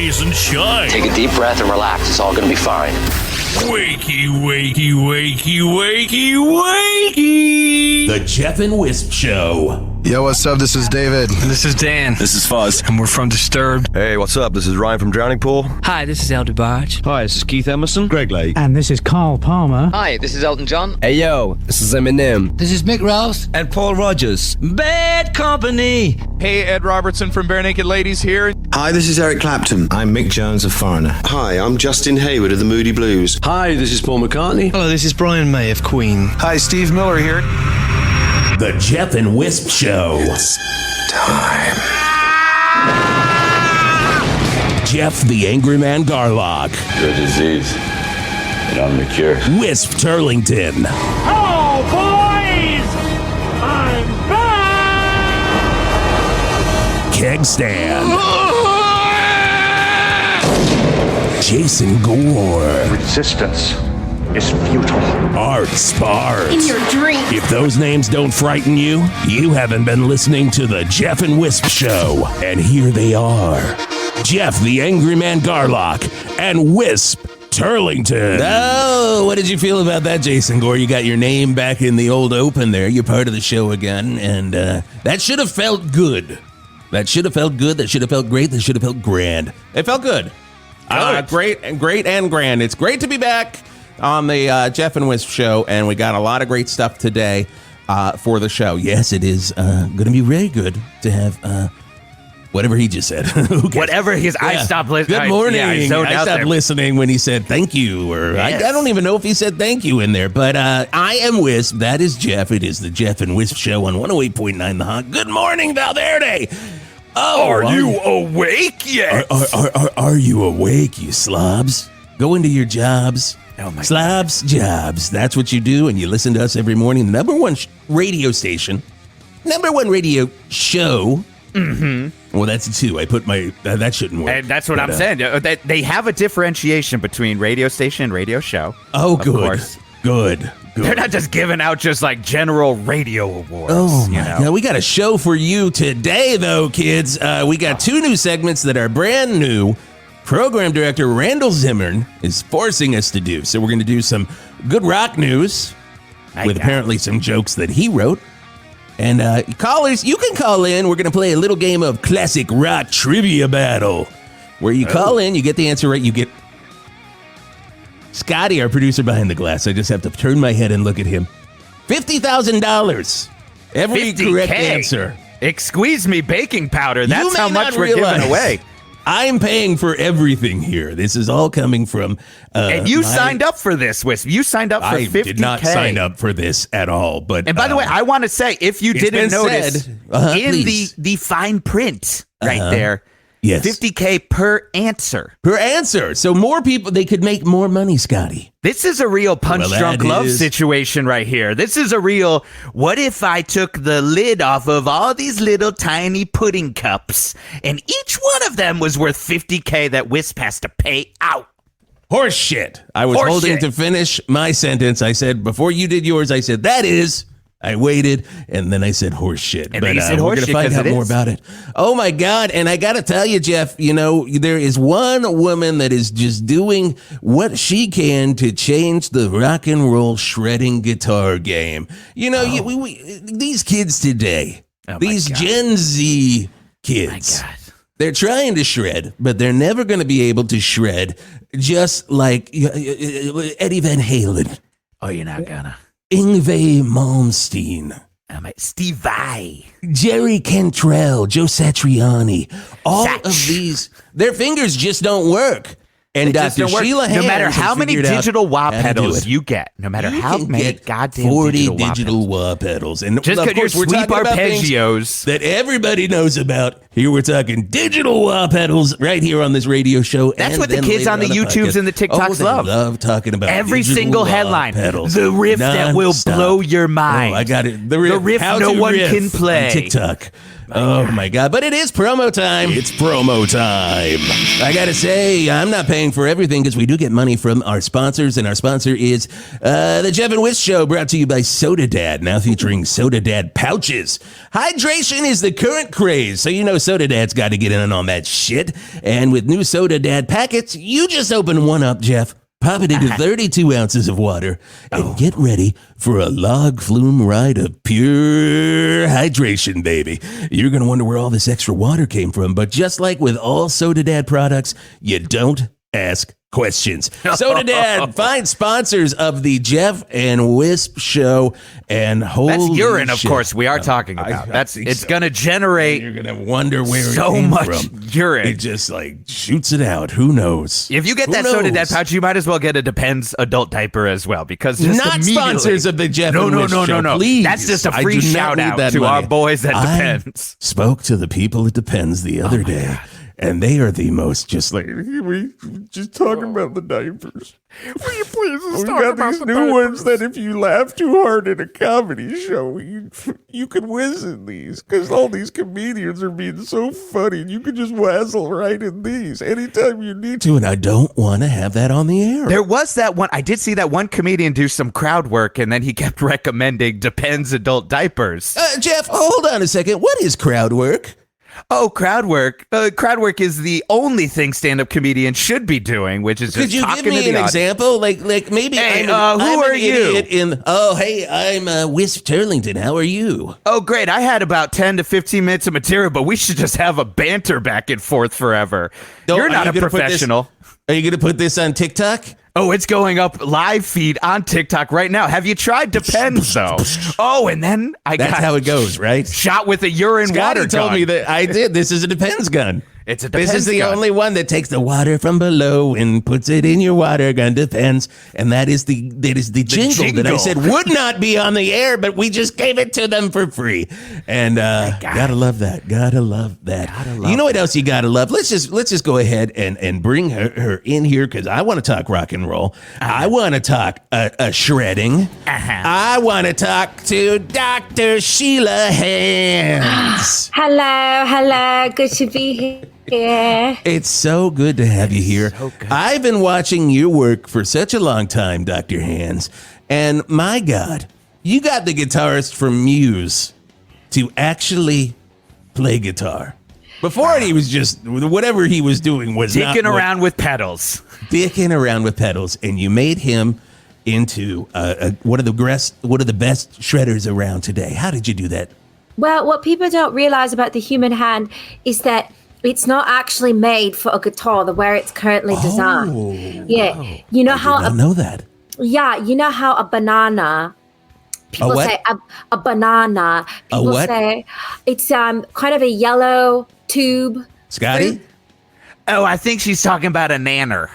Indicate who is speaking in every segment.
Speaker 1: rise and shine.
Speaker 2: Take a deep breath and relax. It's all going to be fine.
Speaker 1: Wakey, wakey, wakey, wakey, wakey.
Speaker 3: The Geoff and Whisp Show.
Speaker 4: Yo, what's up? This is David.
Speaker 5: This is Dan.
Speaker 6: This is Fuzz.
Speaker 5: And we're from Disturbed.
Speaker 6: Hey, what's up? This is Ryan from Drowning Pool.
Speaker 7: Hi, this is El DeBarge.
Speaker 8: Hi, this is Keith Emerson.
Speaker 9: Greg Lake.
Speaker 10: And this is Carl Palmer.
Speaker 11: Hi, this is Elton John.
Speaker 12: Hey, yo, this is Eminem.
Speaker 13: This is Mick Rouse.
Speaker 14: And Paul Rogers.
Speaker 15: Bad company.
Speaker 16: Hey, Ed Robertson from Bare Naked Ladies here.
Speaker 17: Hi, this is Eric Clapton.
Speaker 18: I'm Mick Jones of Foreigner.
Speaker 19: Hi, I'm Justin Hayward of the Moody Blues.
Speaker 20: Hi, this is Paul McCartney.
Speaker 15: Hello, this is Brian May of Queen.
Speaker 4: Hi, Steve Miller here.
Speaker 3: The Geoff and Whisp Show.
Speaker 17: It's time.
Speaker 3: Geoff the Angry Man Garlock.
Speaker 21: Your disease, and I'm the cure.
Speaker 3: Whisp Turlington.
Speaker 1: Hello, boys! I'm back!
Speaker 3: Keg Stand. Jason Gore.
Speaker 22: Resistance is futile.
Speaker 3: Art Sparks.
Speaker 23: In your dream.
Speaker 3: If those names don't frighten you, you haven't been listening to the Geoff and Whisp Show. And here they are. Geoff the Angry Man Garlock and Whisp Turlington.
Speaker 24: Oh, what did you feel about that, Jason Gore? You got your name back in the old open there. You're part of the show again. And that should have felt good. That should have felt good. That should have felt great. That should have felt grand. It felt good. Great and grand. It's great to be back on the Geoff and Whisp Show, and we got a lot of great stuff today for the show. Yes, it is going to be very good to have whatever he just said.
Speaker 25: Whatever he's, yeah. I stopped listening.
Speaker 24: Good morning.
Speaker 25: I
Speaker 24: stopped listening when he said thank you, or yes. I don't even know if he said thank you in there, but I am Wisp. That is Geoff. It is the Geoff and Whisp Show on 108.9 The Hawk. Good morning, Val Verde.
Speaker 25: Oh, are you awake yet?
Speaker 3: Are you awake, you slobs? Go into your jobs.
Speaker 25: Oh my
Speaker 3: slobs, jobs. That's what you do, and you listen to us every morning. The number one radio station, number one radio show.
Speaker 25: Mm-hmm.
Speaker 3: Well, that's two. I put my that shouldn't work.
Speaker 25: And that's what I'm saying. They have a differentiation between radio station and radio show.
Speaker 3: Oh, good.
Speaker 25: Of course.
Speaker 3: Good.
Speaker 25: They're not just giving out just like general radio awards.
Speaker 3: Oh, my God. We got a show for you today, though, kids. We got two new segments that are brand new. Program director Randall Zimmern is forcing us to do. So we're going to do some good rock news with apparently some jokes that he wrote. And callers, you can call in. We're going to play a little game of classic rock trivia battle where you call in, you get the answer right, you get Scotty, our producer behind the glass. I just have to turn my head and look at him. $50,000. Every
Speaker 25: 50K.
Speaker 3: Correct answer.
Speaker 25: Squeeze me baking powder. That's how much we're giving away.
Speaker 3: I'm paying for everything here. This is all coming from...
Speaker 25: and you signed up for this, Wisp. You signed up for 50K.
Speaker 3: I did not sign up for this at all. But
Speaker 25: and by the way, I want to say, if you didn't notice, in the fine print right there,
Speaker 3: yes.
Speaker 25: 50K per answer.
Speaker 3: Per answer. So more people, they could make more money, Scotty.
Speaker 25: This is a real punch-drunk love situation right here. This is a real, what if I took the lid off of all these little tiny pudding cups, and each one of them was worth 50K that Wisp has to pay out?
Speaker 3: Horse shit. I was holding to finish my sentence. I said, before you did yours, I said, that is... I waited, and then I said horse shit.
Speaker 25: And then you said horse shit.
Speaker 3: We're going to find out more about it. Oh, my God. And I got to tell you, Geoff, you know, there is one woman that is just doing what she can to change the rock and roll shredding guitar game. You know, these kids today, these Gen Z kids, they're trying to shred, but they're never going to be able to shred just like Eddie Van Halen.
Speaker 25: Oh, you're not gonna.
Speaker 3: Yngwie Malmsteen,
Speaker 25: Steve Vai,
Speaker 3: Jerry Cantrell, Joe Satriani, all of these, their fingers just don't work. And Dr. Sheila Hands,
Speaker 25: no matter how many digital wah pedals you get, no matter how many goddamn
Speaker 3: 40 digital wah pedals, and
Speaker 25: just because you're sweep arpeggios
Speaker 3: that everybody knows about. Here we're talking digital wah pedals right here on this radio show.
Speaker 25: That's what the kids on the YouTubes and the TikToks love.
Speaker 3: Love talking about
Speaker 25: every single headline.
Speaker 3: Pedals,
Speaker 25: the riff that will blow your mind.
Speaker 3: Oh, I got it.
Speaker 25: The riff no one can play.
Speaker 3: On TikTok. Oh my God. But it is promo time. It's promo time. I got to say, I'm not paying for everything because we do get money from our sponsors. And our sponsor is the Geoff and Whisp Show, brought to you by Soda Dad, now featuring Soda Dad pouches. Hydration is the current craze. So you know Soda Dad's got to get in on that shit. And with new Soda Dad packets, you just open one up, Jeff. Pop it into 32 ounces of water and get ready for a log flume ride of pure hydration, baby. You're going to wonder where all this extra water came from, but just like with all Soda Dad products, you don't ask questions. Soda Dad, find sponsors of the Geoff and Whisp Show, and
Speaker 25: that's urine, of course, we are talking about. It's going to generate.
Speaker 3: You're going to wonder where
Speaker 25: so
Speaker 3: it came
Speaker 25: much
Speaker 3: from.
Speaker 25: urine.
Speaker 3: It just like shoots it out. Who knows?
Speaker 25: If you get that Soda Dad pouch, you might as well get a Depends adult diaper as well, because just
Speaker 3: not sponsors of the Geoff and Whisp Show.
Speaker 25: No.
Speaker 3: Please,
Speaker 25: that's just a free shout out to
Speaker 3: money.
Speaker 25: our boys at Depends.
Speaker 3: I spoke to the people at Depends the other day. God. And they are the most just like, we just talking about the diapers.
Speaker 1: Will you please
Speaker 3: we got these new ones that if you laugh too hard in a comedy show, you can whiz in these because all these comedians are being so funny. And you can just wazzle right in these anytime you need to. And I don't want to have that on the air.
Speaker 25: There was that one. I did see that one comedian do some crowd work, and then he kept recommending Depends adult diapers.
Speaker 3: Jeff, hold on a second. What is crowd work?
Speaker 25: Oh, crowd work. Crowd work is the only thing stand-up comedians should be doing, which is just
Speaker 3: talking to the audience. Could you give me an example? Like maybe
Speaker 25: hey,
Speaker 3: I'm
Speaker 25: who are
Speaker 3: an
Speaker 25: you?
Speaker 3: idiot hey, I'm Wisp Turlington. How are you?
Speaker 25: Oh, great. I had about 10 to 15 minutes of material, but we should just have a banter back and forth forever. You're not a professional.
Speaker 3: Are you going to put this on TikTok?
Speaker 25: Oh, it's going up live feed on TikTok right now. Have you tried Depends, though? Oh, and then
Speaker 3: That's how it goes, right?
Speaker 25: Shot with a urine water gun.
Speaker 3: Scotty told me that I did. This is a Depends gun.
Speaker 25: It's a Depends
Speaker 3: This is the
Speaker 25: gun.
Speaker 3: only one that takes the water from below and puts it in your water gun. Depends. And that is the jingle that I said would not be on the air, but we just gave it to them for free. And gotta love that. Gotta love that. You know what else you gotta love? Let's just go ahead and bring her in here because I want to talk rock and roll. I want to talk shredding. I want to talk to Dr. Shelia Hands.
Speaker 5: Hello. Good to be here. Yeah.
Speaker 3: It's so good to have you here. I've been watching your work for such a long time, Dr. Hands, and my God, you got the guitarist from Muse to actually play guitar. Before he was just, whatever he was doing was
Speaker 25: dicking around with pedals.
Speaker 3: Dicking around with pedals, and you made him into one of the best shredders around today. How did you do that?
Speaker 5: Well, what people don't realize about the human hand is that it's not actually made for a guitar the way it's currently designed. Yeah. You know how
Speaker 3: I know that.
Speaker 5: Yeah, you know how a banana people say a banana. People say it's kind of a yellow tube.
Speaker 3: Scotty?
Speaker 5: fruit.
Speaker 25: Oh, I think she's talking about a nanner.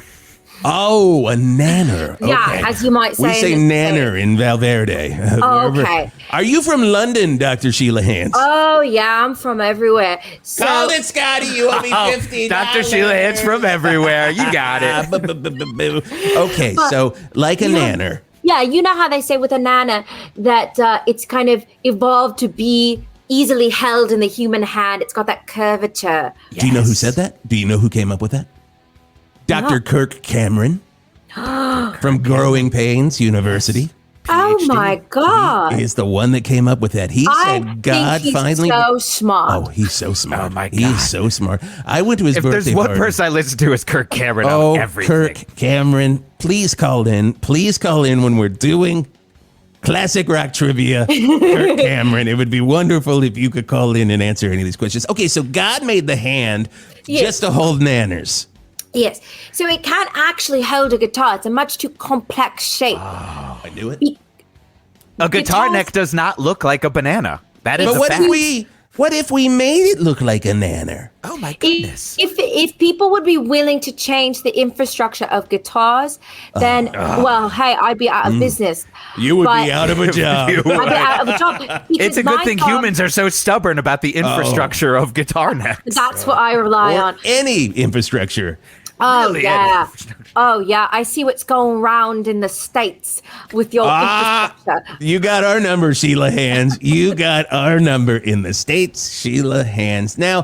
Speaker 3: Oh, a nanner. Okay.
Speaker 5: Yeah, as you might say.
Speaker 3: We say nanner in Val Verde.
Speaker 5: Okay.
Speaker 3: Are you from London, Dr. Sheila Hands?
Speaker 5: Oh, yeah, I'm from everywhere. So,
Speaker 3: call it, Scotty. You owe me $50.
Speaker 25: Dr. Sheila Hands from everywhere. You got it.
Speaker 3: Okay, so like a nanner.
Speaker 5: Yeah, you know how they say with a nana that it's kind of evolved to be easily held in the human hand. It's got that curvature.
Speaker 3: Yes. Do you know who said that? Do you know who came up with that? Dr. Kirk Cameron from Growing Pains University.
Speaker 5: Oh my God.
Speaker 3: He is the one that came up with that. He said, God
Speaker 5: he's
Speaker 3: finally.
Speaker 5: So smart.
Speaker 3: Oh, he's so smart.
Speaker 25: Oh my God.
Speaker 3: He's so smart. I went to his birthday
Speaker 25: party. If there's one
Speaker 3: party.
Speaker 25: person I listen to is Kirk Cameron on everything.
Speaker 3: Kirk Cameron, please call in. Please call in when we're doing classic rock trivia. Kirk Cameron. It would be wonderful if you could call in and answer any of these questions. Okay, so God made the hand just to hold nanners.
Speaker 5: Yes. So it can't actually hold a guitar. It's a much too complex shape.
Speaker 3: Oh, I knew it.
Speaker 25: A guitar neck does not look like a banana. That is
Speaker 3: but
Speaker 25: a
Speaker 3: what
Speaker 25: fact.
Speaker 3: what if we made it look like a nanner?
Speaker 25: Oh my goodness.
Speaker 5: If people would be willing to change the infrastructure of guitars, then well, hey, I'd be out of business.
Speaker 3: You would be out of a job.
Speaker 5: I'd be out of a job.
Speaker 25: It's a good thing humans are so stubborn about the infrastructure of guitar necks.
Speaker 5: That's what I rely on.
Speaker 3: Any infrastructure.
Speaker 5: Oh,
Speaker 25: Really?
Speaker 5: yeah. Oh, yeah. I see what's going around in the States with your infrastructure.
Speaker 3: You got our number, Sheila Hands. You got our number in the States, Sheila Hands. Now,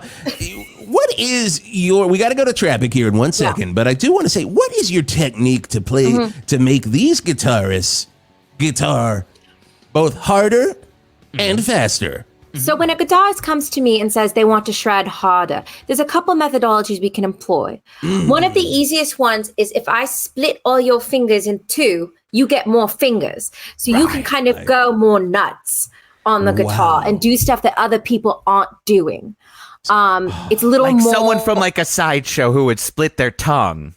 Speaker 3: what is we got to go to traffic here in 1 second, but I do want to say, what is your technique to play, to make these guitarists guitar both harder and faster?
Speaker 5: So when a guitarist comes to me and says they want to shred harder, there's a couple methodologies we can employ. One of the easiest ones is if I split all your fingers in two, you get more fingers. So you can kind of go more nuts on the guitar and do stuff that other people aren't doing. It's a little
Speaker 25: like
Speaker 5: more...
Speaker 25: someone from like a sideshow who would split their tongue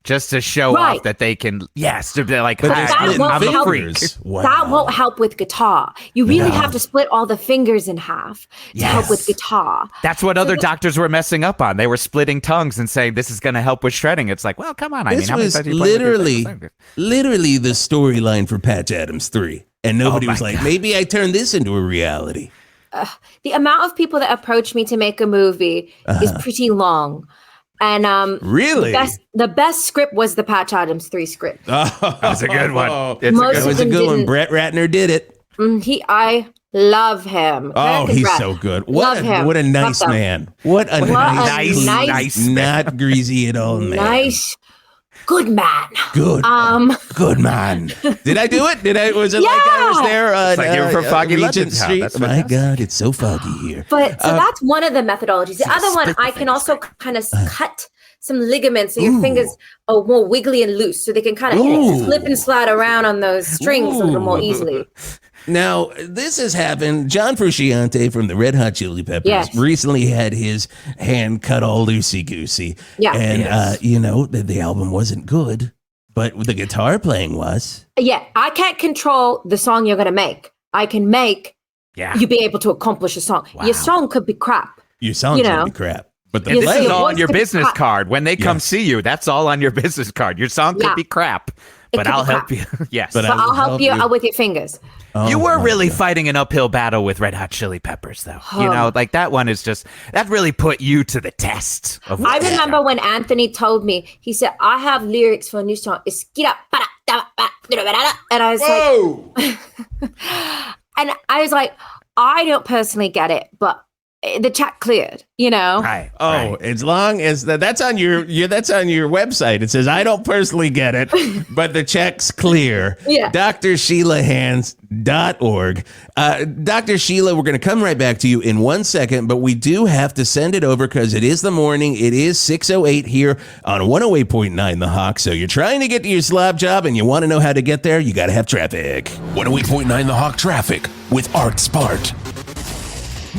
Speaker 25: just to show off that they can, they're like,
Speaker 5: but that won't help. That won't help with guitar. You really have to split all the fingers in half to help with guitar.
Speaker 25: That's what other doctors were messing up on. They were splitting tongues and saying this is going to help with shredding. It's like, well, come on.
Speaker 3: This was literally the storyline for Patch Adams 3. And nobody was like, maybe I turn this into a reality.
Speaker 5: The amount of people that approach me to make a movie is pretty long. And
Speaker 3: really,
Speaker 5: the best script was the Patch Adams 3 script.
Speaker 3: That was a good one.
Speaker 25: It
Speaker 3: was a good one. Brett Ratner did it.
Speaker 5: I love him.
Speaker 3: Oh, he's so good. What a nice man. What a nice, not greasy at all man.
Speaker 5: Nice. Good man.
Speaker 3: Good. Good man. Did I do it? Was it like I was there on
Speaker 25: like you were from Foggy
Speaker 3: Regent Street? My God, it's so foggy here.
Speaker 5: But so that's one of the methodologies. The other one, I can also kind of cut some ligaments so your fingers are more wiggly and loose, so they can kind of slip and slide around on those strings a little more easily.
Speaker 3: Now, this has happened. John Frusciante from the Red Hot Chili Peppers recently had his hand cut all loosey-goosey. Yeah. And, the album wasn't good, but the guitar playing was.
Speaker 5: Yeah, I can't control the song you're going to make. I can make you be able to accomplish a song. Wow. Your song could be crap.
Speaker 3: Your song could be crap. But
Speaker 25: this is all on your business card. When they come see you, that's all on your business card. Your song could be crap, but I'll help you. Yes.
Speaker 5: But I'll help you with your fingers.
Speaker 25: You were really fighting an uphill battle with Red Hot Chili Peppers, though. Like that one is just, that really put you to the test.
Speaker 5: I remember when Anthony told me, he said, I have lyrics for a new song. It's and I was like, and I was like, I don't personally get it, but the check cleared,
Speaker 3: Right. As long as that's on your website. It says, I don't personally get it, but the check's clear.
Speaker 5: Yeah.
Speaker 3: DrSheilaHands.org. Dr. Sheila, we're going to come right back to you in 1 second, but we do have to send it over because it is the morning. It is 6:08 here on 108.9 The Hawk. So you're trying to get to your slob job and you want to know how to get there. You got to have traffic.
Speaker 1: 108.9 The Hawk traffic with Art Spart.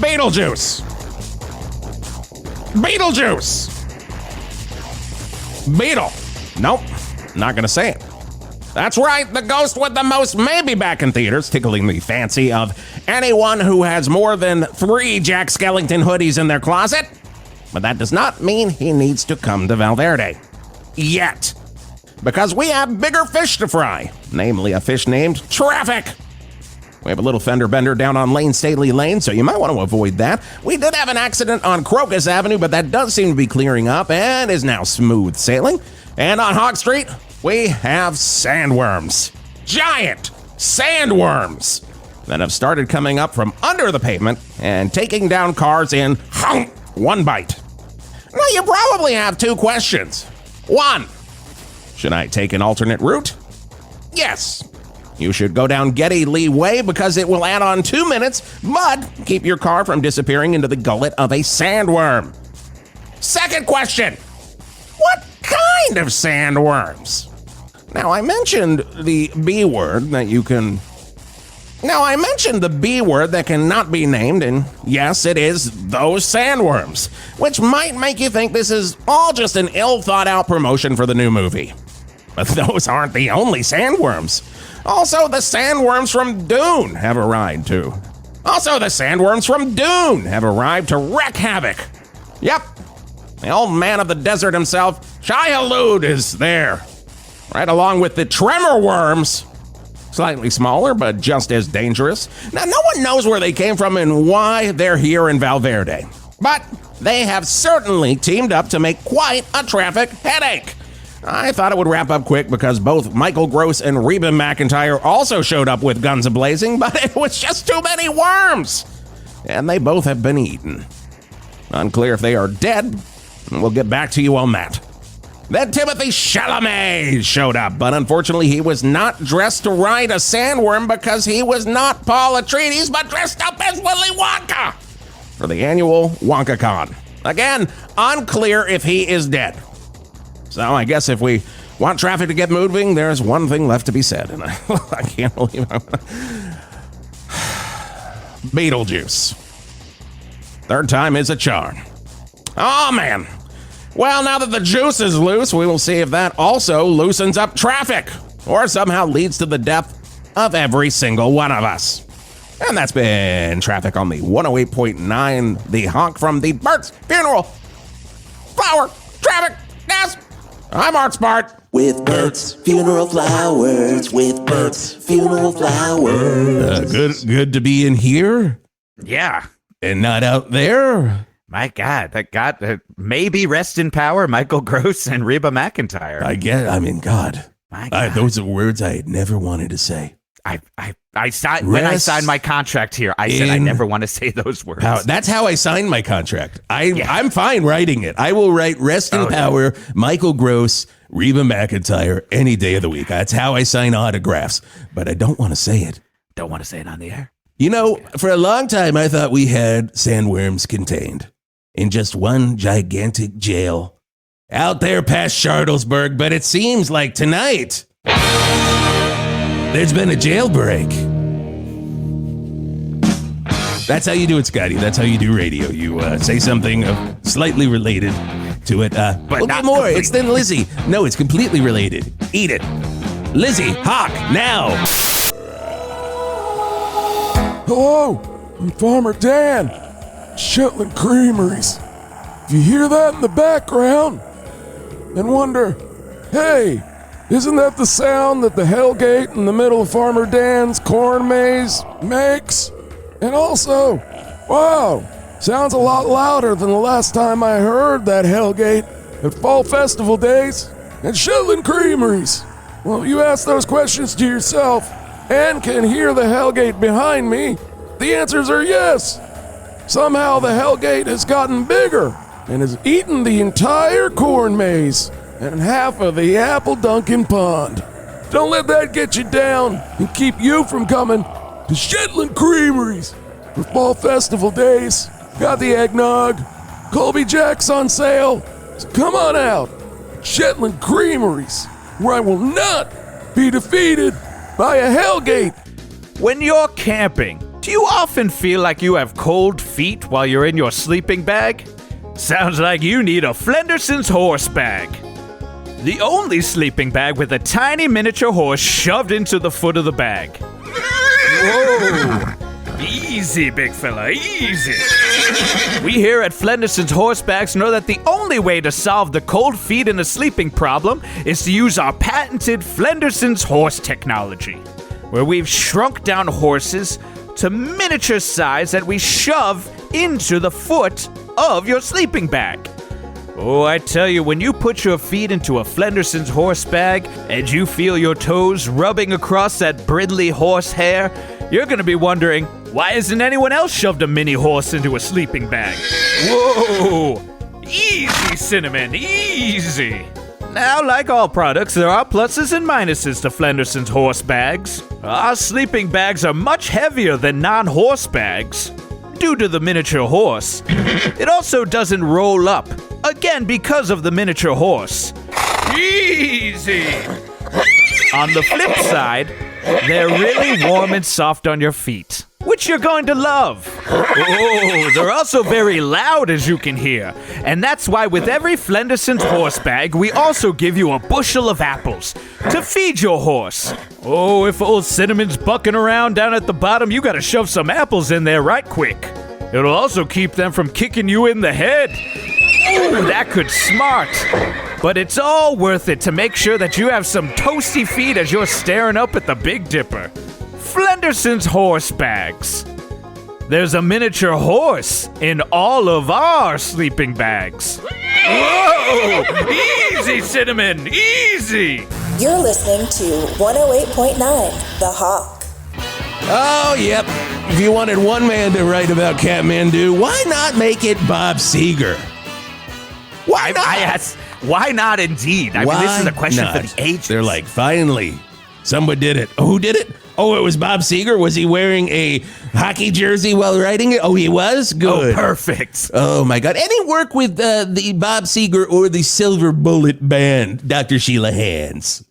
Speaker 3: Beetlejuice. Beetle. Nope, not gonna say it. That's right, the ghost with the most may be back in theaters, tickling the fancy of anyone who has more than 3 Jack Skellington hoodies in their closet. But that does not mean he needs to come to Val Verde. Yet. Because we have bigger fish to fry, namely a fish named traffic. We have a little fender bender down on Lane Staley Lane, so you might want to avoid that. We did have an accident on Crocus Avenue, but that does seem to be clearing up and is now smooth sailing. And on Hawk Street, we have sandworms. Giant sandworms that have started coming up from under the pavement and taking down cars in one bite. Now, you probably have 2 questions. 1, should I take an alternate route? Yes. You should go down Getty Lee Way because it will add on 2 minutes, but keep your car from disappearing into the gullet of a sandworm. Second question, what kind of sandworms? Now, I mentioned the B word that cannot be named, and yes, it is those sandworms, which might make you think this is all just an ill-thought-out promotion for the new movie. But those aren't the only sandworms. Also, the sandworms from Dune have arrived to wreak havoc. Yep, the old man of the desert himself, Shia Hulud, is there, right along with the tremor worms. Slightly smaller, but just as dangerous. Now, no one knows where they came from and why they're here in Val Verde. But they have certainly teamed up to make quite a traffic headache. I thought it would wrap up quick because both Michael Gross and Reba McEntire also showed up with guns a-blazing, but it was just too many worms. And they both have been eaten. Unclear if they are dead. We'll get back to you on that. Then Timothy Chalamet showed up, but unfortunately he was not dressed to ride a sandworm because he was not Paul Atreides, but dressed up as Willy Wonka for the annual WonkaCon. Again, unclear if he is dead. So I guess if we want traffic to get moving, there's one thing left to be said, and I can't believe it. Beetlejuice. Third time is a charm. Oh, man. Well, now that the juice is loose, we will see if that also loosens up traffic or somehow leads to the death of every single one of us. And that's been traffic on the 108.9, the honk from the Bert's Funeral Flower Traffic Desk. I'm Art Smart.
Speaker 7: With Bert's Funeral Flowers, with Bert's Funeral Flowers.
Speaker 3: Good to be in here.
Speaker 25: Yeah.
Speaker 3: And not out there.
Speaker 25: My God, maybe rest in power, Michael Gross and Reba McEntire.
Speaker 3: God.
Speaker 25: My God.
Speaker 3: Those are words I had never wanted to say.
Speaker 25: When I signed my contract here, I said I never want to say those words.
Speaker 3: That's how I signed my contract. I'm fine writing it. I will write rest in power, Michael Gross, Reba McEntire, any day of the week. That's how I sign autographs. But I don't want to say it.
Speaker 25: Don't want to say it on the air.
Speaker 3: You know, for a long time, I thought we had sandworms contained in just one gigantic jail out there past Charlottesburg, but it seems like tonight there's been a jailbreak. That's how you do it, Scotty. That's how you do radio. You say something slightly related to it. But not more. Completely. It's then Lizzie. No, it's completely related. Eat it. Lizzie, Hawk, now.
Speaker 8: Hello, I'm Farmer Dan, Shetland Creameries. If you hear that in the background and wonder, hey, isn't that the sound that the Hellgate in the middle of Farmer Dan's corn maze makes? And also, wow, sounds a lot louder than the last time I heard that Hellgate at Fall Festival days at Shetland Creameries. Well, you ask those questions to yourself and can hear the Hellgate behind me, the answers are yes. Somehow the Hellgate has gotten bigger and has eaten the entire corn maze and half of the Apple Duncan Pond. Don't let that get you down and keep you from coming to Shetland Creameries for Fall Festival days. Got the eggnog, Colby Jack's on sale, so come on out. Shetland Creameries, where I will not be defeated by a Hellgate.
Speaker 25: When you're camping, do you often feel like you have cold feet while you're in your sleeping bag? Sounds like you need a Flenderson's horse bag. The only sleeping bag with a tiny miniature horse shoved into the foot of the bag. Whoa! Easy, big fella, easy. We here at Flenderson's Horse Bags know that the only way to solve the cold feet in a sleeping problem is to use our patented Flenderson's horse technology, where we've shrunk down horses to miniature size that we shove into the foot of your sleeping bag. Oh, I tell you, when you put your feet into a Flenderson's horse bag and you feel your toes rubbing across that brindly horse hair, you're gonna be wondering, why hasn't anyone else shoved a mini horse into a sleeping bag? Whoa! Easy, Cinnamon, easy! Now, like all products, there are pluses and minuses to Flenderson's horse bags. Our sleeping bags are much heavier than non-horse bags due to the miniature horse. It also doesn't roll up, again because of the miniature horse. Easy! On the flip side, they're really warm and soft on your feet, which you're going to love. Oh, they're also very loud, as you can hear. And that's why with every Flenderson's horse bag, we also give you a bushel of apples to feed your horse. Oh, if old Cinnamon's bucking around down at the bottom, you gotta shove some apples in there right quick. It'll also keep them from kicking you in the head. Ooh, that could smart. But it's all worth it to make sure that you have some toasty feet as you're staring up at the Big Dipper. Flenderson's horse bags. There's a miniature horse in all of our sleeping bags. Whoa! Easy, Cinnamon, easy!
Speaker 9: You're listening to 108.9 The Hawk.
Speaker 3: Oh, yep. If you wanted one man to write about Kathmandu, why not make it Bob Seger? Why not?
Speaker 25: I ask, why not indeed? I mean, this is a question for the ages.
Speaker 3: They're like, finally, someone did it. Oh, who did it? Oh, it was Bob Seger? Was he wearing a hockey jersey while writing it? Oh, he was? Good.
Speaker 25: Oh, perfect.
Speaker 3: Oh, my God. Any work with the Bob Seger or the Silver Bullet Band, Dr. Sheila Hands?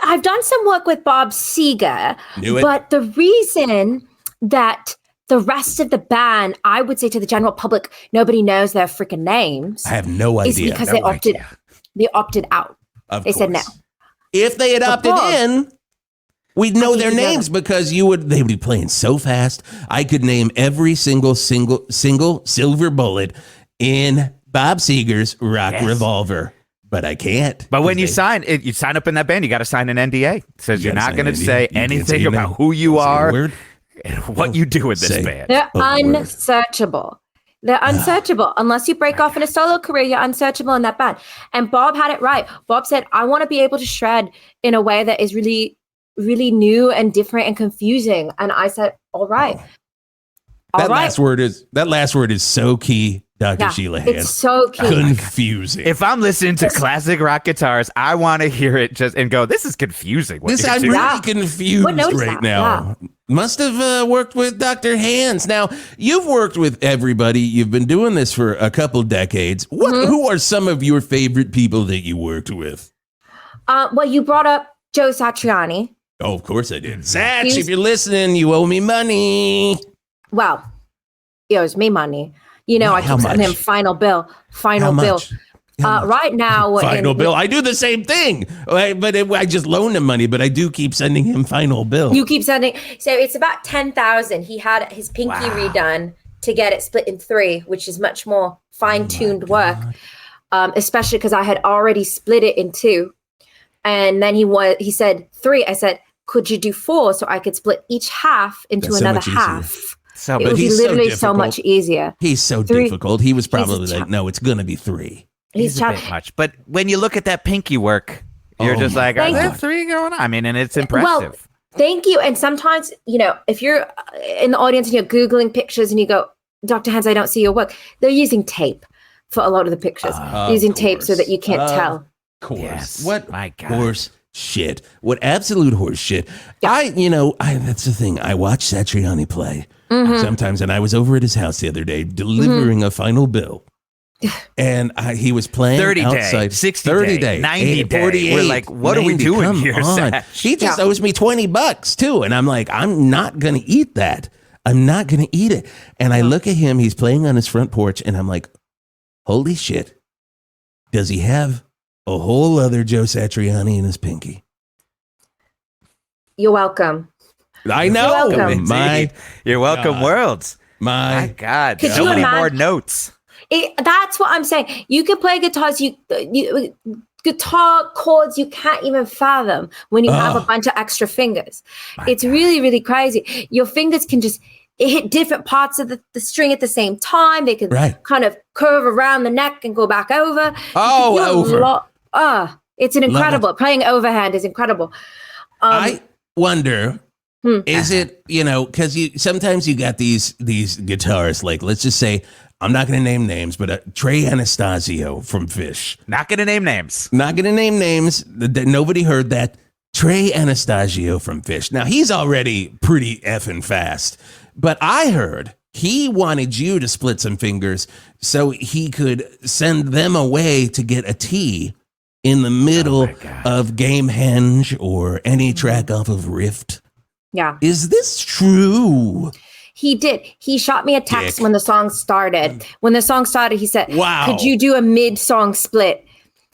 Speaker 5: I've done some work with Bob Seger,
Speaker 3: Knew it.
Speaker 5: but the reason that the rest of the band, I would say to the general public, nobody knows their freaking names.
Speaker 3: I have no idea.
Speaker 5: Is because they opted out. They said no.
Speaker 3: If they had opted in, we'd know their names because they would be playing so fast. I could name every single silver bullet in Bob Seger's Rock Revolver. But I can't.
Speaker 25: But when you sign up in that band, you got to sign an NDA. It says you're not going to say anything about who you are and what you do in this band.
Speaker 5: They're unsearchable. They're unsearchable. Unless you break off in a solo career, you're unsearchable in that band. And Bob had it right. Bob said, I want to be able to shred in a way that is really, really new and different and confusing. And I said, all right.
Speaker 3: That last word is so key. Dr. Sheila Hands.
Speaker 5: It's so key.
Speaker 3: Confusing.
Speaker 25: If I'm listening to classic rock guitars, I want to hear it and go, this is confusing.
Speaker 3: I'm really confused right now. Yeah. Must have worked with Dr. Hands. Now, you've worked with everybody. You've been doing this for a couple decades. Who are some of your favorite people that you worked with?
Speaker 5: Well, you brought up Joe Satriani.
Speaker 3: Oh, of course I did. Satch, if you're listening, you owe me money.
Speaker 5: Well, he owes me money. You know, I keep sending him final bill. Right now.
Speaker 3: Final bill. I do the same thing, but I just loaned him money, but I do keep sending him final bill.
Speaker 5: You keep sending. So it's about 10,000. He had his pinky redone to get it split in 3, which is much more fine-tuned work, especially because I had already split it in 2. And then he said 3. I said, could you do 4 so I could split each half into another half? It would be literally so much easier.
Speaker 3: He's so difficult. He was probably like, no, it's going to be 3.
Speaker 25: He's a bit much. But when you look at that pinky work, you're just like, are there 3 going on? I mean, and it's impressive.
Speaker 5: Well, thank you. And sometimes, if you're in the audience and you're Googling pictures and you go, Dr. Hands, I don't see your work. They're using tape for a lot of the pictures. Using tape so that you can't tell.
Speaker 3: Of course. Yes. What horse shit. What absolute horse shit. Yeah. That's the thing. I watch Satriani play. Sometimes, and I was over at his house the other day delivering a final bill, and he was playing
Speaker 25: 30
Speaker 3: outside.
Speaker 25: Day, 60
Speaker 3: 30
Speaker 25: day,
Speaker 3: day,
Speaker 25: 90 day.
Speaker 3: 48.
Speaker 25: We're like, what are we doing here, Satch?
Speaker 3: He just owes me $20 too, and I'm like, I'm not gonna eat that. I'm not gonna eat it. And I look at him. He's playing on his front porch, and I'm like, holy shit! Does he have a whole other Joe Satriani in his pinky?
Speaker 5: You're welcome.
Speaker 3: I know.
Speaker 25: You're welcome,
Speaker 3: God.
Speaker 25: Worlds.
Speaker 3: My
Speaker 25: God. So many more notes.
Speaker 5: That's what I'm saying. You can play guitars, guitar chords you can't even fathom when you have a bunch of extra fingers. It's really, really crazy. Your fingers can just hit different parts of the string at the same time. They can kind of curve around the neck and go back over. It's an incredible. Playing overhand is incredible.
Speaker 3: I wonder... Is it, because sometimes you got these guitarists, like, let's just say, I'm not going to name names, but Trey Anastasio from Phish.
Speaker 25: Not going to name names.
Speaker 3: Nobody heard that. Trey Anastasio from Phish. Now, he's already pretty effing fast, but I heard he wanted you to split some fingers so he could send them away to get a T in the middle of Gamehenge or any track off of Rift.
Speaker 5: Yeah.
Speaker 3: Is this true?
Speaker 5: He did. He shot me a text when the song started. When the song started, he said,
Speaker 3: wow.
Speaker 5: Could you do a mid-song split?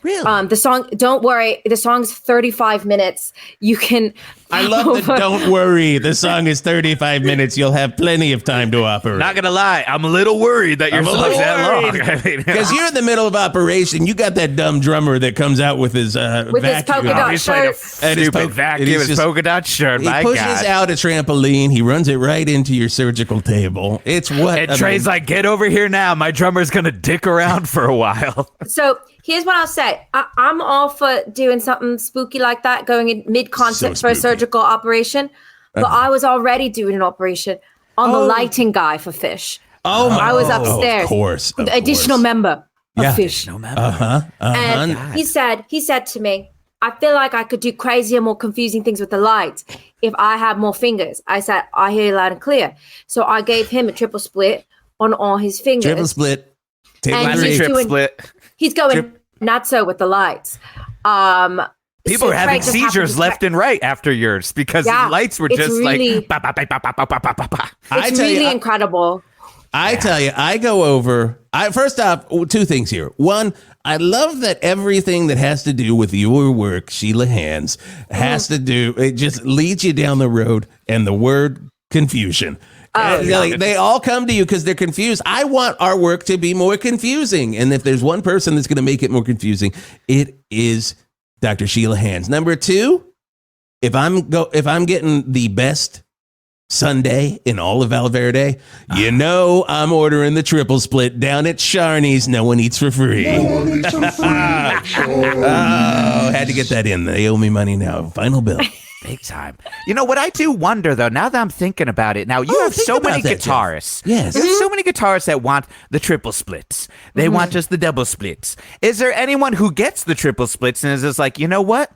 Speaker 3: Really?
Speaker 5: The song, don't worry, the song's 35 minutes. You can
Speaker 3: I love that. Don't worry. The song is 35 minutes. You'll have plenty of time to operate.
Speaker 25: Not gonna lie, I'm a little worried that your song's that long.
Speaker 3: Because you're in the middle of operation. You got that dumb drummer that comes out with his vacuum.
Speaker 5: His polka dot shirt.
Speaker 25: Stupid vacuum, his polka dot shirt.
Speaker 3: He pushes out a trampoline. He runs it right into your surgical table. It's what.
Speaker 25: And Trey's like, get over here now. My drummer's gonna dick around for a while.
Speaker 5: So here's what I'll say. I'm all for doing something spooky like that, going in mid-concert for a surgical operation. But I was already doing an operation on the lighting guy for Fish. I was upstairs.
Speaker 3: Of course.
Speaker 5: Additional member of Fish.
Speaker 3: And
Speaker 5: he said to me, I feel like I could do crazier, more confusing things with the lights if I had more fingers. I said, I hear you loud and clear. So I gave him a triple split on all his fingers.
Speaker 3: Triple split.
Speaker 5: He's going not so with the lights.
Speaker 25: People are having seizures left and right after yours because the lights were just
Speaker 5: really,
Speaker 25: like. Bah, bah, bah, bah, bah, bah, bah, bah, bah.
Speaker 5: It's really incredible.
Speaker 3: I tell you, I go over. First off, two things here. One, I love that everything that has to do with your work, Sheila Hands, has to do. It just leads you down the road, and the word confusion. They all come to you because they're confused. I want our work to be more confusing, and if there's one person that's going to make it more confusing, it is Dr. Sheila Hands. Number two, if I'm getting the best Sunday in all of Val Verde, you know I'm ordering the triple split down at Sharney's. No one eats for free. Had to get that in. They owe me money now. Final bill.
Speaker 25: Big time. You know what I do wonder though, now that I'm thinking about it, now you have so many guitarists.
Speaker 3: Yes.
Speaker 25: There's so many guitarists that want the triple splits. They want just the double splits. Is there anyone who gets the triple splits and is just like, you know what?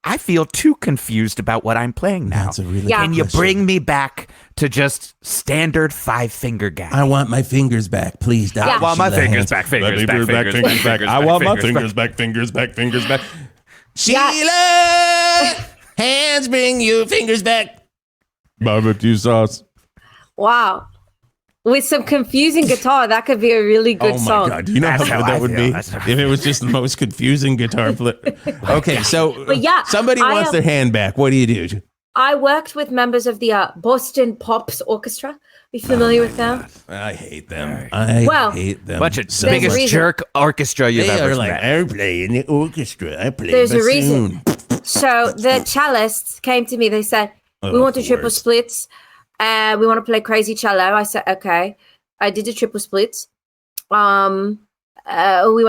Speaker 25: I feel too confused about what I'm playing now.
Speaker 3: That's a really
Speaker 25: Can
Speaker 3: good
Speaker 25: you
Speaker 3: question.
Speaker 25: bring me back to just standard 5-finger gap?
Speaker 3: I want my fingers back, please, Dr.
Speaker 25: I want my
Speaker 3: Sheila
Speaker 25: fingers
Speaker 3: Hands.
Speaker 25: back, fingers back.
Speaker 8: I want my fingers back, fingers back, fingers back.
Speaker 3: Sheila Hands, bring your fingers back.
Speaker 8: Barbecue sauce.
Speaker 5: Wow. With some confusing guitar, that could be a really good song.
Speaker 3: Oh my God. Do you know how good that would be if it was just the most confusing guitar flip? Okay, so somebody wants their hand back. What do you do?
Speaker 5: I worked with members of the Boston Pops Orchestra. Are you familiar with them?
Speaker 3: I hate them. I hate them.
Speaker 25: Bunch of biggest jerk orchestra you've ever met.
Speaker 3: I play in the orchestra. I play
Speaker 5: There's
Speaker 3: bassoon.
Speaker 5: a reason. So the cellists came to me. They said, we want the triple splits. We want to play crazy cello. I said, okay. I did the triple splits. We went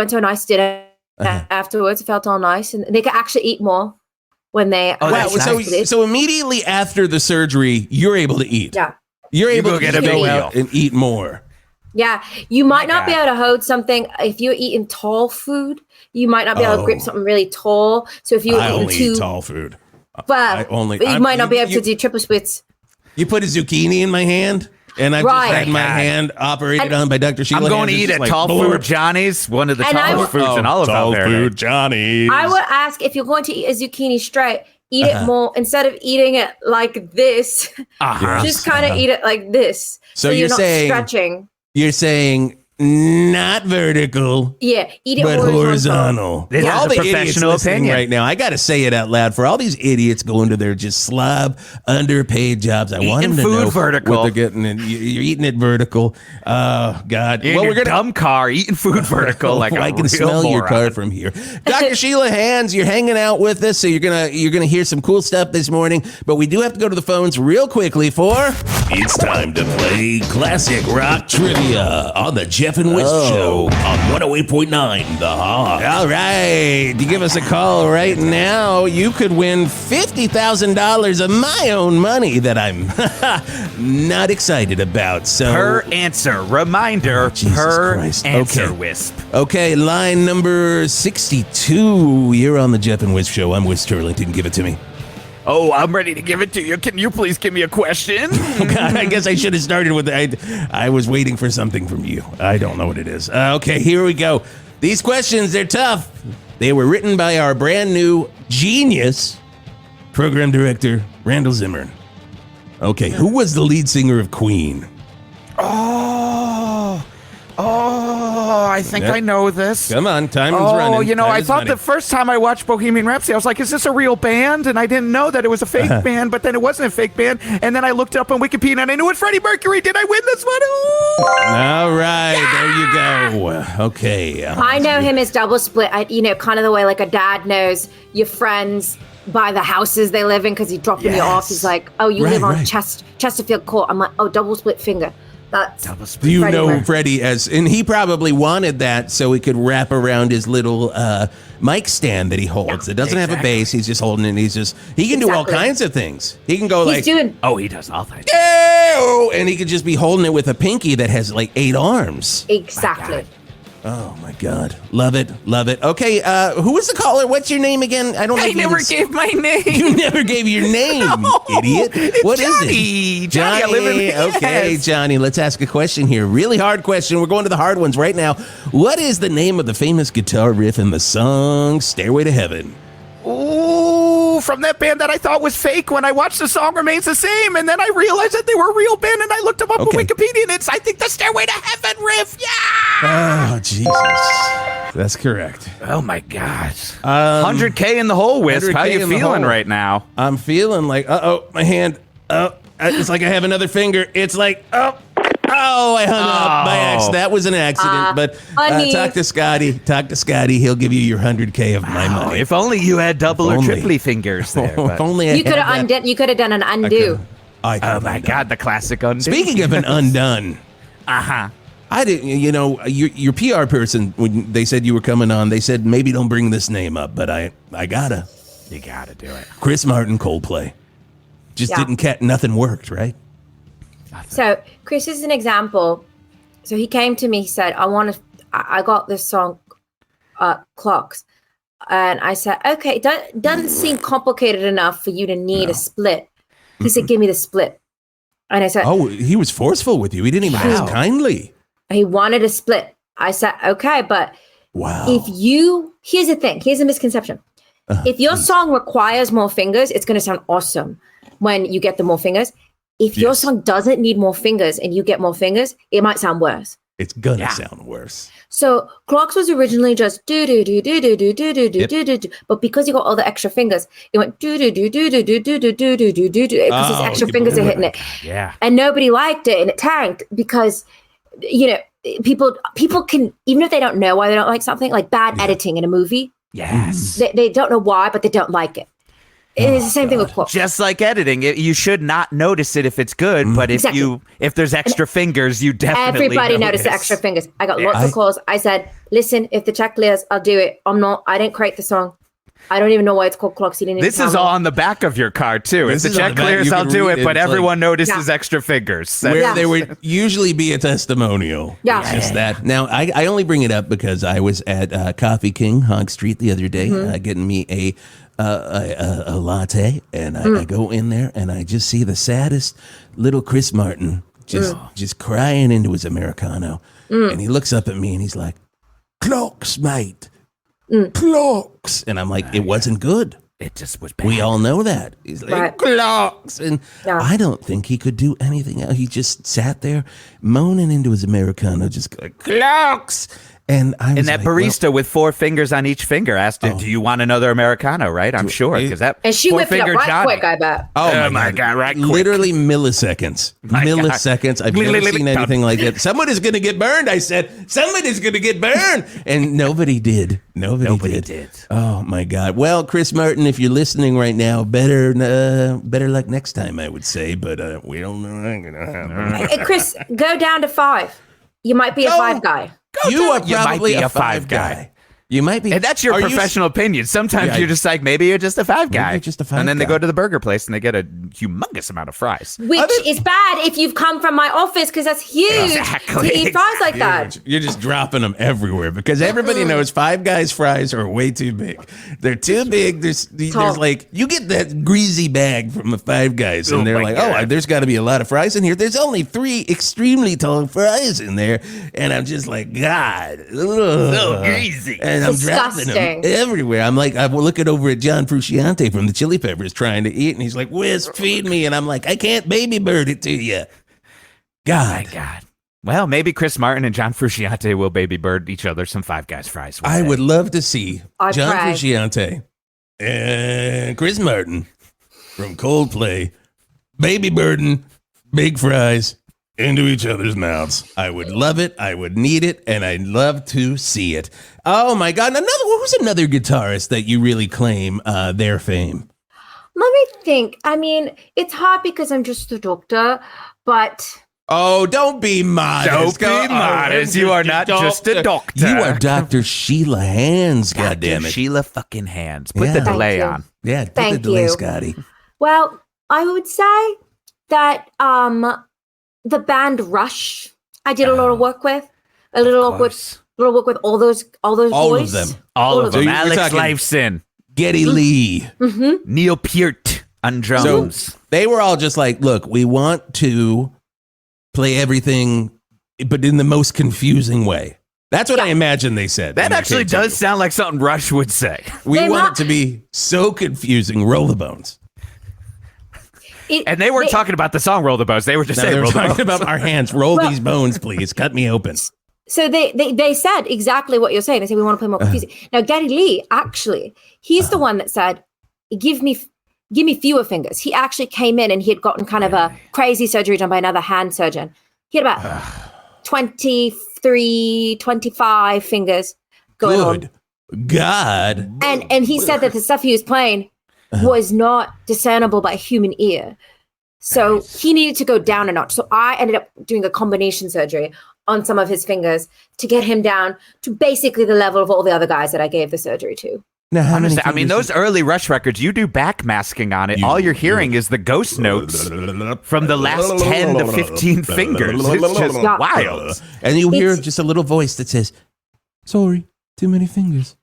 Speaker 5: to a nice dinner afterwards. It felt all nice. And they could actually eat more when they...
Speaker 3: So immediately after the surgery, you're able to eat.
Speaker 5: Yeah.
Speaker 3: You're able to go out and eat more.
Speaker 5: Yeah. You might not be able to hold something. If you're eating tall food, you might not be able to grip something really tall. So if you're eating
Speaker 3: eat tall food.
Speaker 5: But you might not be able to do triple splits.
Speaker 3: You put a zucchini in my hand, and I've just had my hand operated on by Dr. Sheila.
Speaker 25: I'm going to eat at Tall Food Johnny's, one of the tallest foods in all of Val Verde.
Speaker 8: Tall Food Johnny's.
Speaker 5: I would ask, if you're going to eat a zucchini straight, eat it more, instead of eating it like this, just kind of eat it like this. So you're not stretching.
Speaker 3: You're saying not vertical.
Speaker 5: Yeah, eat it
Speaker 3: but horizontal.
Speaker 25: This is
Speaker 3: all
Speaker 25: a
Speaker 3: the
Speaker 25: professional
Speaker 3: idiots listening
Speaker 25: opinion
Speaker 3: right now. I got to say it out loud for all these idiots going to their just slob, underpaid jobs. I want them to know
Speaker 25: vertical.
Speaker 3: what they're getting. And you're eating it vertical. Oh God!
Speaker 25: Well, we're gonna dumb car eating food vertical. Like
Speaker 3: I can smell your car from here. Dr. Sheila Hands, you're hanging out with us, so you're gonna hear some cool stuff this morning. But we do have to go to the phones real quickly for.
Speaker 1: It's time to play classic rock trivia on the Geoff and Whisp show on 108.9 The Hog.
Speaker 3: All right, you give us a call right now. You could win $50,000 of my own money that I'm not excited about. So
Speaker 25: per answer, reminder, per answer, Wisp.
Speaker 3: Okay, line number 62. You're on the Geoff and Whisp show. I'm Whisp Turlington. Give it to me.
Speaker 25: Oh, I'm ready to give it to you. Can you please give me a question?
Speaker 3: God, I guess I should have started with I was waiting for something from you. I don't know what it is. Okay, here we go. These questions, they're tough. They were written by our brand new genius program director, Randall Zimmern. Okay, who was the lead singer of Queen?
Speaker 25: Oh, I think I know this.
Speaker 3: Come on, time is running.
Speaker 25: Oh, you know,
Speaker 3: Time
Speaker 25: I
Speaker 3: is
Speaker 25: thought
Speaker 3: money.
Speaker 25: the first time I watched Bohemian Rhapsody, I was like, is this a real band? And I didn't know that it was a fake band, but then it wasn't a fake band. And then I looked up on Wikipedia and I knew it was Freddie Mercury. Did I win this one? Ooh!
Speaker 3: All right, there you go. Okay.
Speaker 5: I know him as Double Split. Kind of the way like a dad knows your friends by the houses they live in because he's dropping you off. He's like, oh, you live on Chesterfield Court. I'm like, oh, Double Split Finger. That's
Speaker 3: Do you
Speaker 5: Freddie
Speaker 3: know
Speaker 5: Mercury.
Speaker 3: Freddie and he probably wanted that so he could wrap around his little mic stand that he holds. It doesn't have a bass. He's just holding it. And he can do all kinds of things. He can go
Speaker 25: he does all kinds.
Speaker 3: And he could just be holding it with a pinky that has like 8 arms.
Speaker 5: Exactly.
Speaker 3: Oh my God. Love it. Love it. Okay. Who was the caller? What's your name again? I
Speaker 25: never gave my name.
Speaker 3: You never gave your name, idiot. What is it?
Speaker 25: Johnny. I live in
Speaker 3: Okay, Johnny, let's ask a question here. Really hard question. We're going to the hard ones right now. What is the name of the famous guitar riff in the song Stairway to Heaven?
Speaker 25: Ooh, from that band that I thought was fake when I watched The Song Remains the Same, and then I realized that they were a real band, and I looked them up on Wikipedia, and it's, I think, the Stairway to Heaven riff. Yeah!
Speaker 3: Oh, Jesus. That's correct.
Speaker 25: Oh, my God. 100K in the hole, Wisp. How you feeling right now?
Speaker 3: I'm feeling like, my hand. It's like I have another finger. It's like, I hung up by accident. That was an accident. But talk to Scotty. Talk to Scotty. He'll give you your 100K of my money.
Speaker 25: If only you had double or triply fingers there.
Speaker 3: If only
Speaker 5: You could have You could have done an undo.
Speaker 25: Oh my God, the classic undo.
Speaker 3: Speaking of an undone.
Speaker 25: Uh-huh.
Speaker 3: I didn't, your PR person, when they said you were coming on, they said, maybe don't bring this name up, but I gotta.
Speaker 25: You gotta do it.
Speaker 3: Chris Martin, Coldplay. Just nothing worked, right?
Speaker 5: So Chris is an example. So he came to me, he said, I got this song, Clocks. And I said, okay, doesn't seem complicated enough for you to need a split. He said, give me the split. And I said,
Speaker 3: oh, he was forceful with you. He didn't even ask kindly.
Speaker 5: He wanted a split. I said, okay, but here's the thing, here's a misconception. If your song requires more fingers, it's going to sound awesome when you get the more fingers. If your song doesn't need more fingers and you get more fingers, it might sound worse.
Speaker 3: It's gonna sound worse.
Speaker 5: So Clocks was originally just do do do do do do do do do do do do, but because you got all the extra fingers, it went do do do do do do do do do do do do do because his extra fingers are hitting it.
Speaker 25: Yeah.
Speaker 5: And nobody liked it, and it tanked because people can, even if they don't know why they don't like something, like bad editing in a movie.
Speaker 25: Yes.
Speaker 5: They don't know why, but they don't like it. It's the same thing with Clocks.
Speaker 25: Just like editing, you should not notice it if it's good, but if there's extra fingers, you definitely
Speaker 5: everybody noticed the extra fingers. I got lots of calls. I said, listen, if the check clears, I'll do it. I didn't create the song. I don't even know why it's called Clocks.
Speaker 25: This is all on the back of your card too. If the check clears, I'll do it, but everyone notices extra fingers.
Speaker 3: Where there would usually be a testimonial.
Speaker 5: Yeah.
Speaker 3: Just that. Now, I only bring it up because I was at Coffee King, Hog Street, the other day, getting me a latte, and I go in there and I just see the saddest little Chris Martin just crying into his Americano. And he looks up at me and he's like, "Clocks, mate. Clocks." And I'm like, it wasn't good.
Speaker 25: It just was bad.
Speaker 3: We all know that. He's like, clocks. And I don't think he could do anything else. He just sat there moaning into his Americano, just like, clocks. And
Speaker 25: that barista with 4 fingers on each finger asked him, do you want another Americano, right? I'm sure.
Speaker 5: And she whipped it up right quick, I bet.
Speaker 3: Oh my God, right quick. Literally milliseconds. Milliseconds. I've never seen anything like that. Someone is going to get burned, I said. Somebody's going to get burned. And nobody did. Nobody did. Oh my God. Well, Chris Martin, if you're listening right now, better luck next time, I would say. But we don't know.
Speaker 5: Hey, Chris, go down to 5. You might be a 5 guy.
Speaker 3: You are probably a 5 guy. You might be.
Speaker 25: And that's your professional opinion. Sometimes you're just like, maybe you're just a 5 guy.
Speaker 3: You're just a 5
Speaker 25: and then
Speaker 3: guy.
Speaker 25: they go to the burger place and they get a humongous amount of fries.
Speaker 5: Which is bad if you've come from my office because that's huge to eat fries like that.
Speaker 3: You're just dropping them everywhere because everybody knows 5 Guys fries are way too big. They're too big. There's like, you get that greasy bag from the 5 Guys and they're like, God. There's got to be a lot of fries in here. There's only 3 extremely tall fries in there. And I'm just like, God.
Speaker 25: So greasy.
Speaker 3: And I'm dropping them everywhere. I'm like, I'm looking over at John Frusciante from the Chili Peppers trying to eat, and he's like, "Wisp, feed me," and I'm like, "I can't baby bird it to you." God,
Speaker 25: my God. Well, maybe Chris Martin and John Frusciante will baby bird each other some Five Guys fries.
Speaker 3: I would love to see
Speaker 5: I
Speaker 3: John
Speaker 5: pray.
Speaker 3: Frusciante and Chris Martin from Coldplay baby birding big fries into each other's mouths. I would love it. I would need it, and I'd love to see it. Oh my God! Who's another guitarist that you really claim their fame?
Speaker 5: Let me think. I mean, it's hard because I'm just the doctor, but...
Speaker 3: Oh, don't be modest.
Speaker 25: Don't be modest. You are not just a doctor.
Speaker 3: You are Dr. Sheila Hands, goddammit.
Speaker 25: Sheila fucking Hands. Put the delay on.
Speaker 3: Yeah, put
Speaker 5: Thank
Speaker 3: the delay,
Speaker 5: you.
Speaker 3: Scotty.
Speaker 5: Well, I would say that the band Rush, I did a lot of work with. A little work with all those
Speaker 3: All
Speaker 5: boys.
Speaker 3: of them.
Speaker 25: All of them.
Speaker 3: So you're
Speaker 25: Alex
Speaker 3: talking
Speaker 25: Lifeson.
Speaker 3: Geddy Lee.
Speaker 5: Mm-hmm.
Speaker 25: Neil Peart on drums.
Speaker 3: So they were all just like, look, we want to play everything, but in the most confusing way. That's what I imagine they said.
Speaker 25: That actually does sound like something Rush would say.
Speaker 3: We want it to be so confusing. Roll the bones.
Speaker 25: And they weren't talking about the song Roll the Bones. They were just saying
Speaker 3: they were
Speaker 25: Roll the
Speaker 3: talking
Speaker 25: Bones.
Speaker 3: about our hands. Roll these bones, please. Cut me open.
Speaker 5: So they said exactly what you're saying. They said, we want to play more confusing. Now, Geddy Lee, actually, he's the one that said, give me fewer fingers. He actually came in and he had gotten kind of a crazy surgery done by another hand surgeon. He had about 23, 25 fingers going on.
Speaker 3: God.
Speaker 5: And he said that the stuff he was playing was not discernible by a human ear. So he needed to go down a notch. So I ended up doing a combination surgery on some of his fingers to get him down to basically the level of all the other guys that I gave the surgery to.
Speaker 3: Now, how many
Speaker 25: I mean, those early Rush records, you do backmasking on it. All you're hearing is the ghost notes from the last 10 to 15 fingers. It's just wild.
Speaker 3: And you hear just a little voice that says, sorry, too many fingers.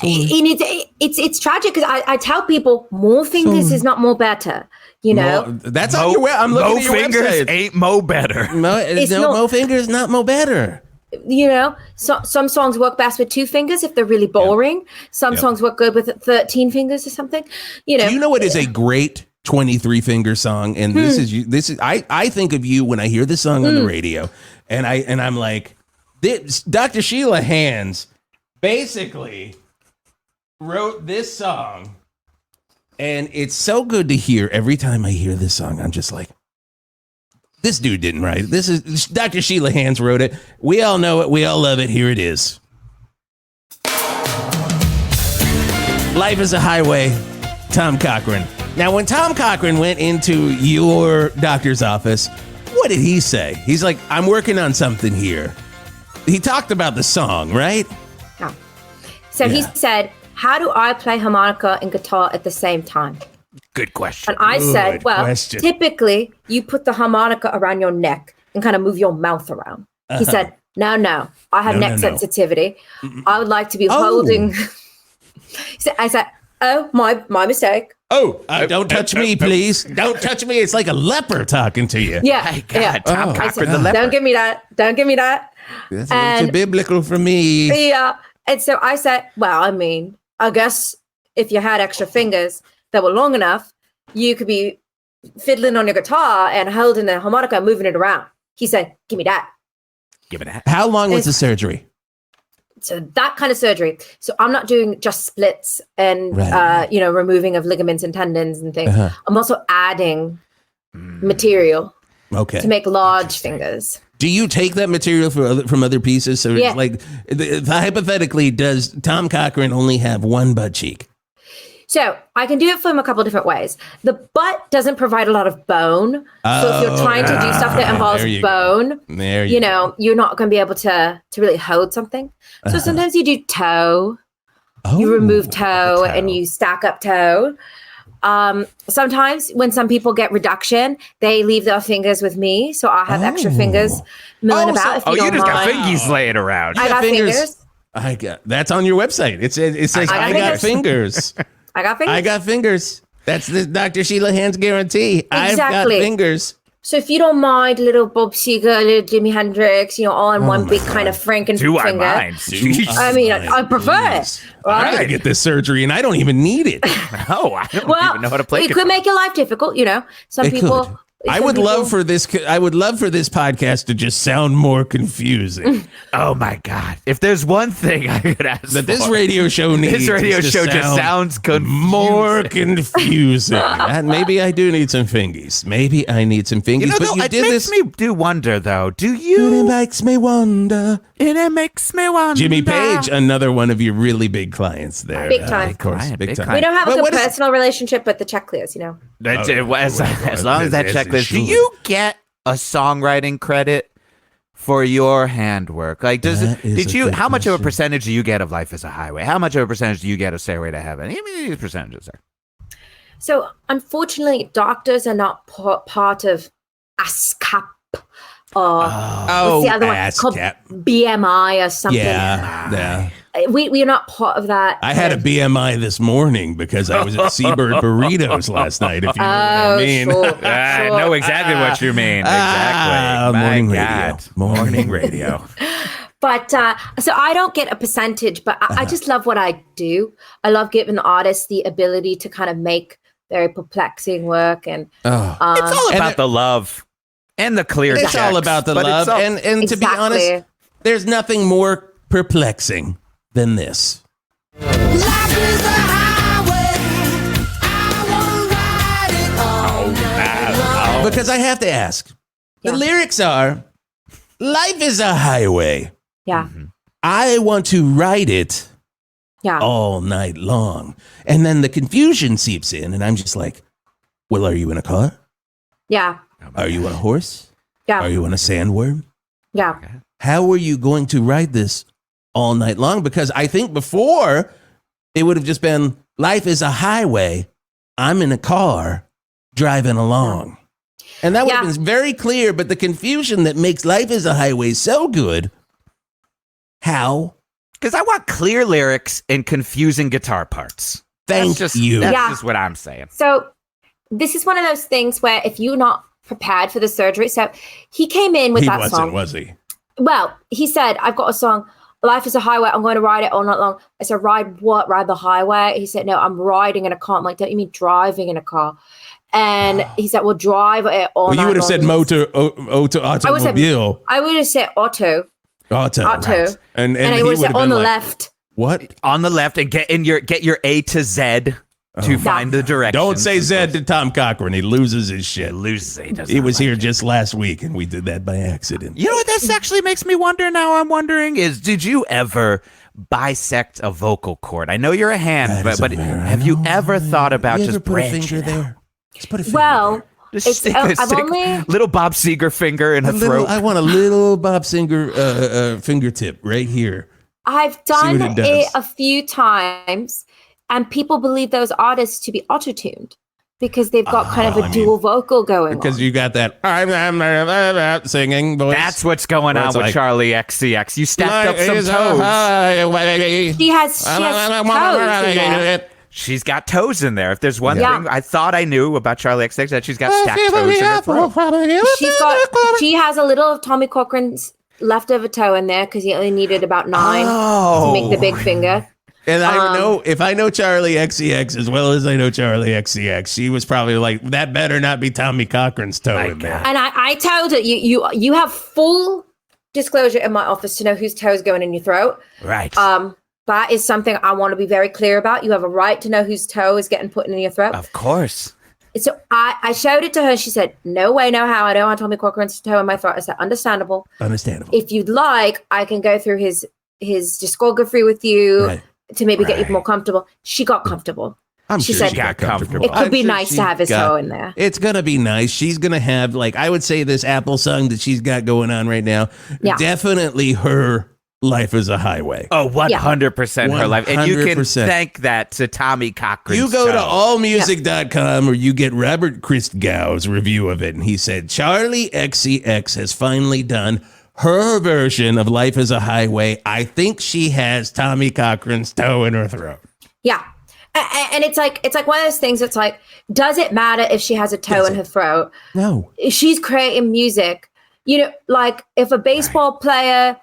Speaker 5: It's tragic because I tell people more fingers is not more better. You know,
Speaker 3: that's on your web. I'm looking at your
Speaker 25: fingers
Speaker 3: website.
Speaker 25: Ain't mo better.
Speaker 3: Mo fingers, not mo better.
Speaker 5: You know, some songs work best with 2 fingers if they're really boring. Some songs work good with 13 fingers or something. You know,
Speaker 3: Do you know what is a great 23 finger song? And this is I think of you when I hear this song on the radio, and I'm like, Dr. Sheila Hands basically wrote this song, and it's so good to hear. Every time I hear this song, I'm just like, this dude didn't write it. This is Dr. Sheila Hands wrote it. We all know it. We all love it. Here it is. Life is a Highway, Tom Cochrane. Now, when Tom Cochrane went into your doctor's office, what did he say? He's like, I'm working on something here. He talked about the song, right?
Speaker 5: No. So he said, how do I play harmonica and guitar at the same time?
Speaker 25: Good question.
Speaker 5: And I said, well, typically you put the harmonica around your neck and kind of move your mouth around. He said, no, I have neck sensitivity. I would like to be holding. I said, oh, my mistake.
Speaker 3: Oh, don't touch me, please. Don't touch me. It's like a leper talking to you.
Speaker 5: Yeah.
Speaker 25: Tom Cochrane, the leper.
Speaker 5: Don't give me that.
Speaker 3: That's a little too biblical for me.
Speaker 5: Yeah. And so I said, well, I mean, I guess if you had extra fingers that were long enough, you could be fiddling on your guitar and holding the harmonica and moving it around. He said, give me that.
Speaker 3: How long was the surgery?
Speaker 5: So that kind of surgery. So I'm not doing just splits and, removing of ligaments and tendons and things. I'm also adding material to make large fingers.
Speaker 3: Do you take that material from other pieces? So like, hypothetically, does Tom Cochrane only have one butt cheek?
Speaker 5: So I can do it from a couple different ways. The butt doesn't provide a lot of bone. So if you're trying to do stuff that involves bone, you're not going to be able to really hold something. So sometimes you do toe. You remove toe and you stack up toe. Sometimes when some people get reduction, they leave their fingers with me. So I have extra fingers milling about.
Speaker 25: You just got fingies laying around.
Speaker 5: I got fingers.
Speaker 3: That's on your website. It says I got fingers.
Speaker 5: I got fingers.
Speaker 3: I got fingers. That's the Dr. Sheila Hands guarantee.
Speaker 5: Exactly.
Speaker 3: I've got fingers.
Speaker 5: So if you don't mind, little Bob Seger, little Jimi Hendrix, all in one big kind of Franken finger.
Speaker 25: I mind?
Speaker 5: I mean, I prefer it. Right?
Speaker 3: I gotta get this surgery, and I don't even need it.
Speaker 25: No, I don't even know how to play
Speaker 5: it. It could make your life difficult, Some people
Speaker 3: I would love for this podcast to just sound more confusing.
Speaker 25: Oh my God! If there's one thing I could ask
Speaker 3: that this radio show needs,
Speaker 25: this radio show just sounds
Speaker 3: more confusing. Maybe I do need some fingies. Maybe I need some fingies.
Speaker 25: It makes me do wonder, though. Do you?
Speaker 3: It makes me wonder.
Speaker 25: It makes me wonder.
Speaker 3: Jimmy Page, another one of your really big clients there.
Speaker 5: Big time.
Speaker 3: Of course, big time.
Speaker 5: We don't have a good personal relationship, but the check clears, As
Speaker 25: long as that checklist. Do you get a songwriting credit for your handwork? Like, how much of a percentage do you get of Life is a Highway? How much of a percentage do you get of Stairway to Heaven? Give me these percentages there.
Speaker 5: So, unfortunately, doctors are not part of ASCAP. What's the other one? Called BMI or something.
Speaker 3: Yeah.
Speaker 5: We are not part of that.
Speaker 3: I had a BMI this morning because I was at Seabird Burritos last night, if you know what I mean.
Speaker 5: Sure.
Speaker 25: I know exactly what you mean. Exactly.
Speaker 3: Morning radio.
Speaker 5: But so I don't get a percentage, but I just love what I do. I love giving artists the ability to kind of make very perplexing work. And
Speaker 25: it's all about the love and the clear checks.
Speaker 3: It's all about the love. And to be honest, there's nothing more perplexing than this.
Speaker 7: Life is a highway. I wanna ride it all night long.
Speaker 3: Because I have to ask. The lyrics are, life is a highway.
Speaker 5: Yeah.
Speaker 3: I want to ride it
Speaker 5: Yeah.
Speaker 3: all night long. And then the confusion seeps in, and I'm just like, well, are you in a car?
Speaker 5: Yeah.
Speaker 3: Are you on a horse?
Speaker 5: Yeah.
Speaker 3: Are you on a sandworm?
Speaker 5: Yeah.
Speaker 3: How are you going to ride this all night long? Because I think before it would have just been, life is a highway. I'm in a car driving along. And that would have been very clear, but the confusion that makes life is a highway so good. How?
Speaker 25: Because I want clear lyrics and confusing guitar parts.
Speaker 3: Thank you.
Speaker 25: That's just what I'm saying.
Speaker 5: So this is one of those things where if you're not prepared for the surgery. So he came in with that song.
Speaker 3: Was he?
Speaker 5: Well, he said, I've got a song, Life is a Highway. I'm going to ride it all night long. I said, ride what? Ride the highway? He said, no, I'm riding in a car. I'm like, don't you mean driving in a car? And he said, well, drive it all night long.
Speaker 3: You would have said automobile.
Speaker 5: I would have said auto.
Speaker 3: Auto.
Speaker 5: Right.
Speaker 3: And
Speaker 5: I would have said on the left.
Speaker 3: What?
Speaker 25: On the left, and get your A to Z to find the direction.
Speaker 3: Don't say Z to Tom Cochrane. He loses his shit. He was here just last week, and we did that by accident.
Speaker 25: You know what this actually makes me wonder now? I'm wondering is, did you ever bisect a vocal cord? I know you're a hand, but have you ever thought about just
Speaker 3: put a finger there? Just put a finger
Speaker 5: there.
Speaker 25: Just
Speaker 5: I've only
Speaker 25: little Bob Seger finger in a throat.
Speaker 3: I want a little Bob Seger fingertip right here.
Speaker 5: I've done it a few times, and people believe those artists to be auto-tuned because they've got kind of a dual vocal going
Speaker 3: because
Speaker 5: on.
Speaker 3: You got that I'm singing voice.
Speaker 25: That's what's going on with Charlie XCX. You stacked up some toes.
Speaker 5: She has toes in there.
Speaker 25: She's got toes in there. If there's one thing I thought I knew about Charlie XCX, that she's got stacked toes in her throat.
Speaker 5: She has a little of Tommy Cochrane's leftover toe in there because he only needed about 9 to make the big finger.
Speaker 3: And I know, if I know Charlie XCX as well as I know Charlie XCX, she was probably like, that better not be Tommy Cochrane's toe in there.
Speaker 5: And I told her, you have full disclosure in my office to know whose toe is going in your throat.
Speaker 25: Right.
Speaker 5: That is something I want to be very clear about. You have a right to know whose toe is getting put in your throat.
Speaker 25: Of course.
Speaker 5: So I showed it to her. She said, no way, no how. I don't want Tommy Cochrane's toe in my throat. I said, understandable. If you'd like, I can go through his discography with you to maybe get you more comfortable. She got comfortable.
Speaker 3: She
Speaker 5: said,
Speaker 3: she got comfortable.
Speaker 5: It could be nice to have his toe in there.
Speaker 3: It's going to be nice. She's going to have, I would say this Apple song that she's got going on right now, definitely her Life is a Highway.
Speaker 25: Oh, 100% her life. And you can thank that to Tommy Cochrane.
Speaker 3: You go to allmusic.com or you get Robert Christgau's review of it. And he said, Charlie XCX has finally done her version of Life is a Highway. I think she has Tommy Cochrane's toe in her throat.
Speaker 5: Yeah. And it's like one of those things. It's like, does it matter if she has a toe in her throat?
Speaker 3: No.
Speaker 5: She's creating music. Like if a baseball player,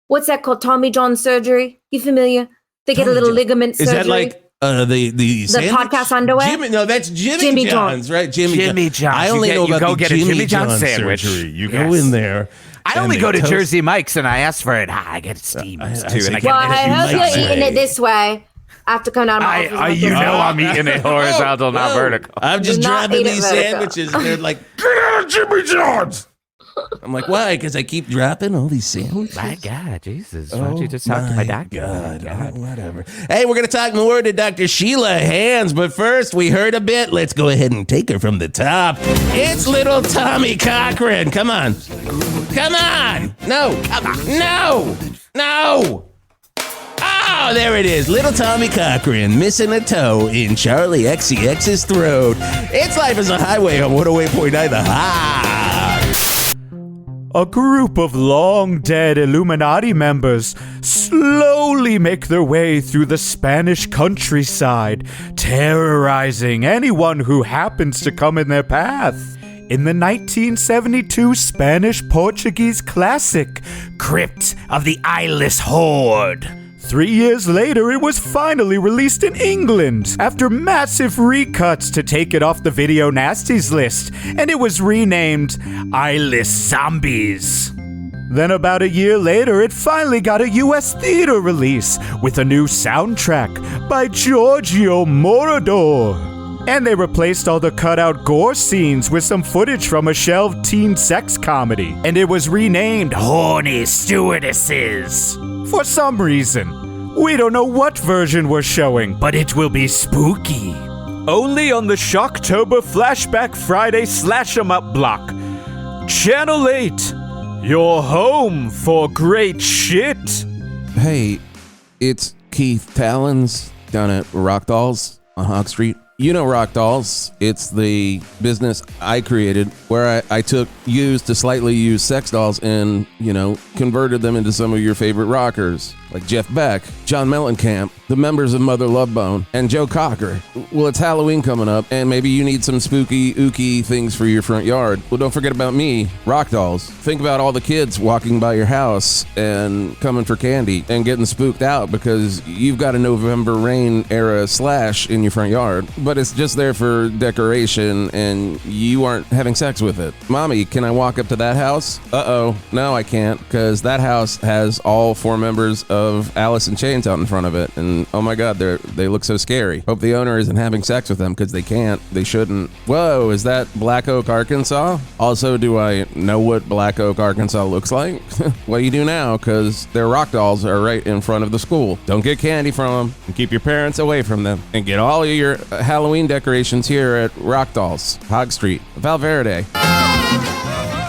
Speaker 5: what's that called? Tommy John surgery. You familiar? They get a little ligament surgery.
Speaker 3: The
Speaker 5: podcast underwear.
Speaker 3: That's Jimmy John's, right? Jimmy John's. I only know about the Jimmy John's sandwich. Surgery. You go in there.
Speaker 25: I only go to Jersey Mike's and I ask for it. I get steamed too.
Speaker 5: I hope you're eating it this way. After coming out of my office.
Speaker 25: I'm eating it horizontal, not vertical.
Speaker 3: I'm just dropping these sandwiches, and they're like, Jimmy John's. I'm like, why? Because I keep dropping all these sandwiches?
Speaker 25: My God, Jesus. Why don't you just talk to my doctor?
Speaker 3: God. Whatever. Hey, we're going to talk more to Dr. Sheila Hands, but first, we heard a bit. Let's go ahead and take her from the top. It's little Tommy Cochrane. Come on. Come on. No. Oh, there it is. Little Tommy Cochrane missing a toe in Charlie XCX's throat. It's Life is a Highway on 108.9 The High.
Speaker 10: A group of long-dead Illuminati members slowly make their way through the Spanish countryside, terrorizing anyone who happens to come in their path. In the 1972 Spanish-Portuguese classic, Crypt of the Eyeless Horde. 3 years later, it was finally released in England after massive recuts to take it off the Video Nasties list, and it was renamed Eyeless Zombies. Then about a year later, it finally got a US theater release with a new soundtrack by Giorgio Moroder. And they replaced all the cutout gore scenes with some footage from a shelved teen sex comedy, and it was renamed Horny Stewardesses. For some reason, we don't know what version we're showing, but it will be spooky. Only on the Shocktober Flashback Friday Slash 'em Up block. Channel 8, your home for great shit.
Speaker 8: Hey, it's Keith Talons down at Rock Dolls on Hog Street. You know Rock Dolls. It's the business I created where I took used to slightly used sex dolls and, converted them into some of your favorite rockers, like Jeff Beck, John Mellencamp, the members of Mother Love Bone, and Joe Cocker. Well, it's Halloween coming up, and maybe you need some spooky, ooky things for your front yard. Well, don't forget about me, Rock Dolls. Think about all the kids walking by your house and coming for candy and getting spooked out because you've got a November Rain era slash in your front yard, but it's just there for decoration and you aren't having sex with it. Mommy, can I walk up to that house? Uh-oh, no, I can't, because that house has all 4 members of Alice in Chains out in front of it, and oh my God, they look so scary. Hope the owner isn't having sex with them, because they can't. They shouldn't. Whoa, is that Black Oak, Arkansas? Also, do I know what Black Oak, Arkansas looks like? Well, you do now, because their rock dolls are right in front of the school. Don't get candy from them, and keep your parents away from them, and get all of your Halloween decorations here at Rock Dolls, Hog Street, Val Verde.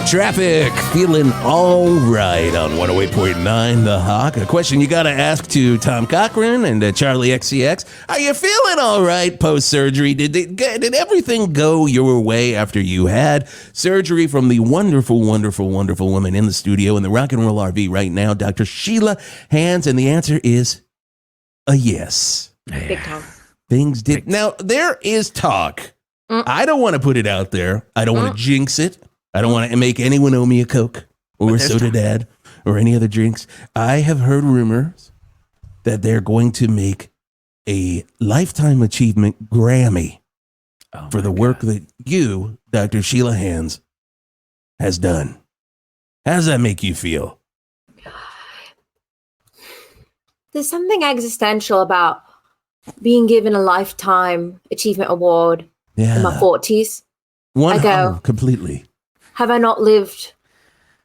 Speaker 3: Traffic, feeling all right on 108.9 The Hawk. A question you got to ask to Tom Cochrane and Charlie XCX. Are you feeling all right post-surgery? Did everything go your way after you had surgery? From the wonderful, wonderful, wonderful woman in the studio in the Rock and Roll RV right now, Dr. Sheila Hands, and the answer is a yes.
Speaker 5: Big time.
Speaker 3: Things did. Now, there is talk. I don't want to put it out there. I don't want to jinx it. I don't want to make anyone owe me a Coke or a soda dad or any other drinks. I have heard rumors that they're going to make a Lifetime Achievement Grammy for the work that you, Dr. Sheila Hands, has done. How does that make you feel?
Speaker 5: There's something existential about being given a Lifetime Achievement Award in my 40s. I go,
Speaker 3: completely.
Speaker 5: Have I not lived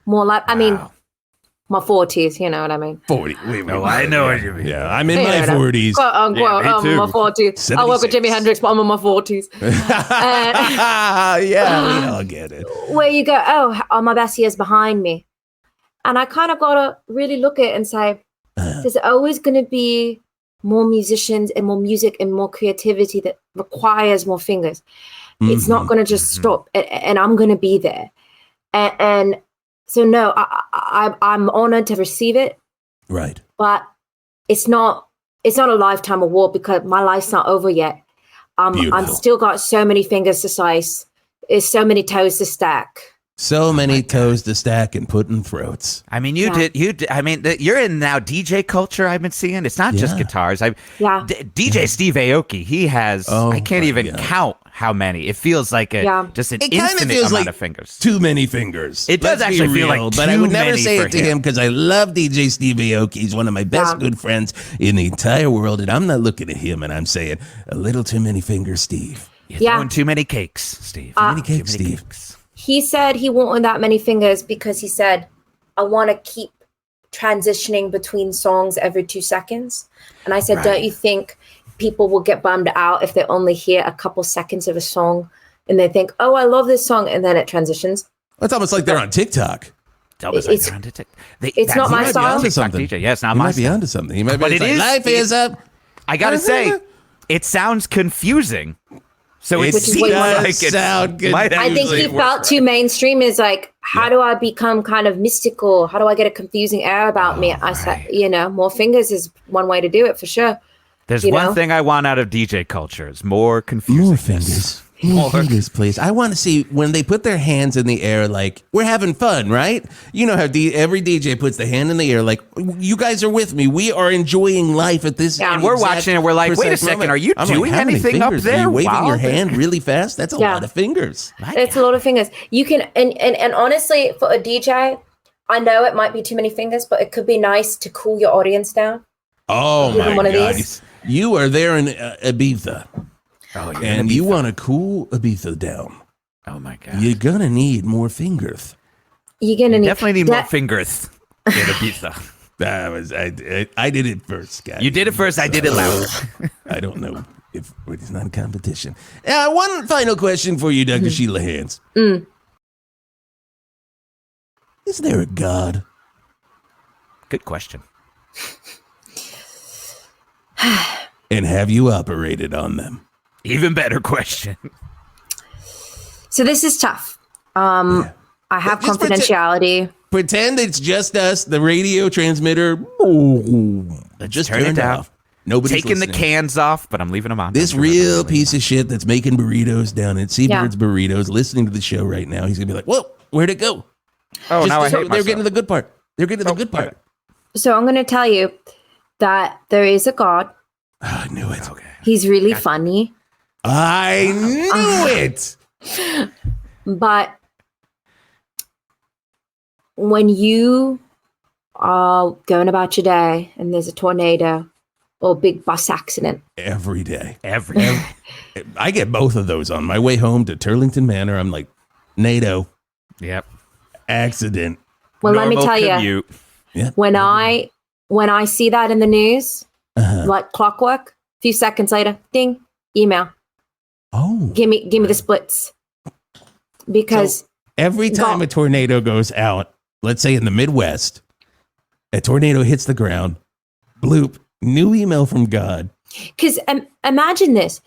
Speaker 5: more life? I mean, my 40s, you know what I mean?
Speaker 3: 40.
Speaker 25: I know what you mean.
Speaker 3: Yeah, I'm in my 40s.
Speaker 5: Quote unquote, I'm in my 40s.
Speaker 3: 76.
Speaker 5: I work with Jimi Hendrix, but I'm in my 40s.
Speaker 3: Yeah, we all get it.
Speaker 5: Where you go, are my best years behind me? And I kind of got to really look at it and say, there's always going to be more musicians and more music and more creativity that requires more fingers. It's not going to just stop, and I'm going to be there. And so, no, I'm honored to receive it.
Speaker 3: Right.
Speaker 5: But it's not a lifetime award because my life's not over yet. I'm still got so many fingers to slice. There's so many toes to stack.
Speaker 3: So many toes to stack and put in throats.
Speaker 25: I mean, you're in now DJ culture. I've been seeing. It's not just guitars. DJ Steve Aoki. He has. I can't even count how many. It feels like just an infinite amount of fingers.
Speaker 3: Too many fingers.
Speaker 25: It does actually feel like too
Speaker 3: but I would never
Speaker 25: many
Speaker 3: say
Speaker 25: for
Speaker 3: it to him because I love DJ Steve Aoki. He's one of my best good friends in the entire world, and I'm not looking at him and I'm saying a little too many fingers, Steve.
Speaker 25: You're throwing too many cakes, Steve.
Speaker 3: Too many cakes, Steve.
Speaker 5: He said he won't want that many fingers because he said, I want to keep transitioning between songs every 2 seconds. And I said, don't you think people will get bummed out if they only hear a couple seconds of a song and they think, oh, I love this song, and then it transitions?
Speaker 3: It's almost like they're on TikTok.
Speaker 5: It's not my style.
Speaker 25: DJ. Yeah, it's not my
Speaker 3: might be
Speaker 25: style.
Speaker 3: onto something. He might be
Speaker 25: But it
Speaker 3: like,
Speaker 25: is-
Speaker 3: life is up.
Speaker 25: I gotta say, it sounds confusing. So it
Speaker 3: It
Speaker 25: seems
Speaker 3: does
Speaker 25: like it
Speaker 3: sound good.
Speaker 25: might
Speaker 5: I think he
Speaker 25: actually
Speaker 5: felt
Speaker 25: work.
Speaker 5: too mainstream. Is like, how do I become kind of mystical? How do I get a confusing air about me? I said, more fingers is one way to do it for sure.
Speaker 25: There's one thing I want out of DJ culture. It's more confusing.
Speaker 3: More fingers. More fingers, please. I want to see when they put their hands in the air, like, we're having fun, right? You know how every DJ puts the hand in the air, like, you guys are with me. We are enjoying life at this
Speaker 25: And we're watching and we're like, wait a second, are you doing
Speaker 3: how many
Speaker 25: anything up
Speaker 3: fingers? Are
Speaker 25: there?
Speaker 3: you waving
Speaker 25: Wow.
Speaker 3: your hand really fast? That's a lot of fingers.
Speaker 5: It's a lot of fingers. You can, and honestly, for a DJ, I know it might be too many fingers, but it could be nice to cool your audience down.
Speaker 3: Oh,
Speaker 5: Give them
Speaker 3: my
Speaker 5: one of
Speaker 3: God.
Speaker 5: these.
Speaker 3: You are there in Ibiza.
Speaker 25: Oh, yeah.
Speaker 3: And you want to cool Ibiza down.
Speaker 25: Oh, my God.
Speaker 3: You're going to need more fingers.
Speaker 5: You're going to need...
Speaker 25: Definitely need more fingers in a pizza.
Speaker 3: I did it first, guys.
Speaker 25: You did it first. I did it louder.
Speaker 3: I don't know if it's not a competition. One final question for you, Dr. Sheila Hands. Is there a God?
Speaker 25: Good question.
Speaker 3: And have you operated on them?
Speaker 25: Even better question.
Speaker 5: So this is tough. I have
Speaker 3: Just
Speaker 5: confidentiality.
Speaker 3: Pretend it's just us, the radio transmitter. Just
Speaker 25: turn it
Speaker 3: turned
Speaker 25: down.
Speaker 3: off. Nobody's
Speaker 25: Taking the
Speaker 3: listening.
Speaker 25: cans off, but I'm leaving them on.
Speaker 3: This real piece of shit that's making burritos down at Seabird's Burritos, listening to the show right now, he's gonna be like, "Whoa, where'd it go?"
Speaker 25: Oh, now I hate
Speaker 3: They're
Speaker 25: myself.
Speaker 3: getting to the good part. They're getting to the good part.
Speaker 5: So I'm going to tell you that there is a God.
Speaker 3: I knew it.
Speaker 25: Okay.
Speaker 5: He's really funny.
Speaker 3: I knew it.
Speaker 5: But when you are going about your day and there's a tornado or a big bus accident.
Speaker 3: Every day. I get both of those on my way home to Turlington Manor. I'm like, NATO.
Speaker 25: Yep.
Speaker 3: Accident.
Speaker 5: Well, let me tell you,
Speaker 25: commute.
Speaker 3: Yeah.
Speaker 5: when I see that in the news, like clockwork, a few seconds later, ding, email.
Speaker 3: Oh.
Speaker 5: Give me the splits. Because
Speaker 3: Every time a tornado goes out, let's say in the Midwest, a tornado hits the ground, bloop, new email from God.
Speaker 5: Because imagine this.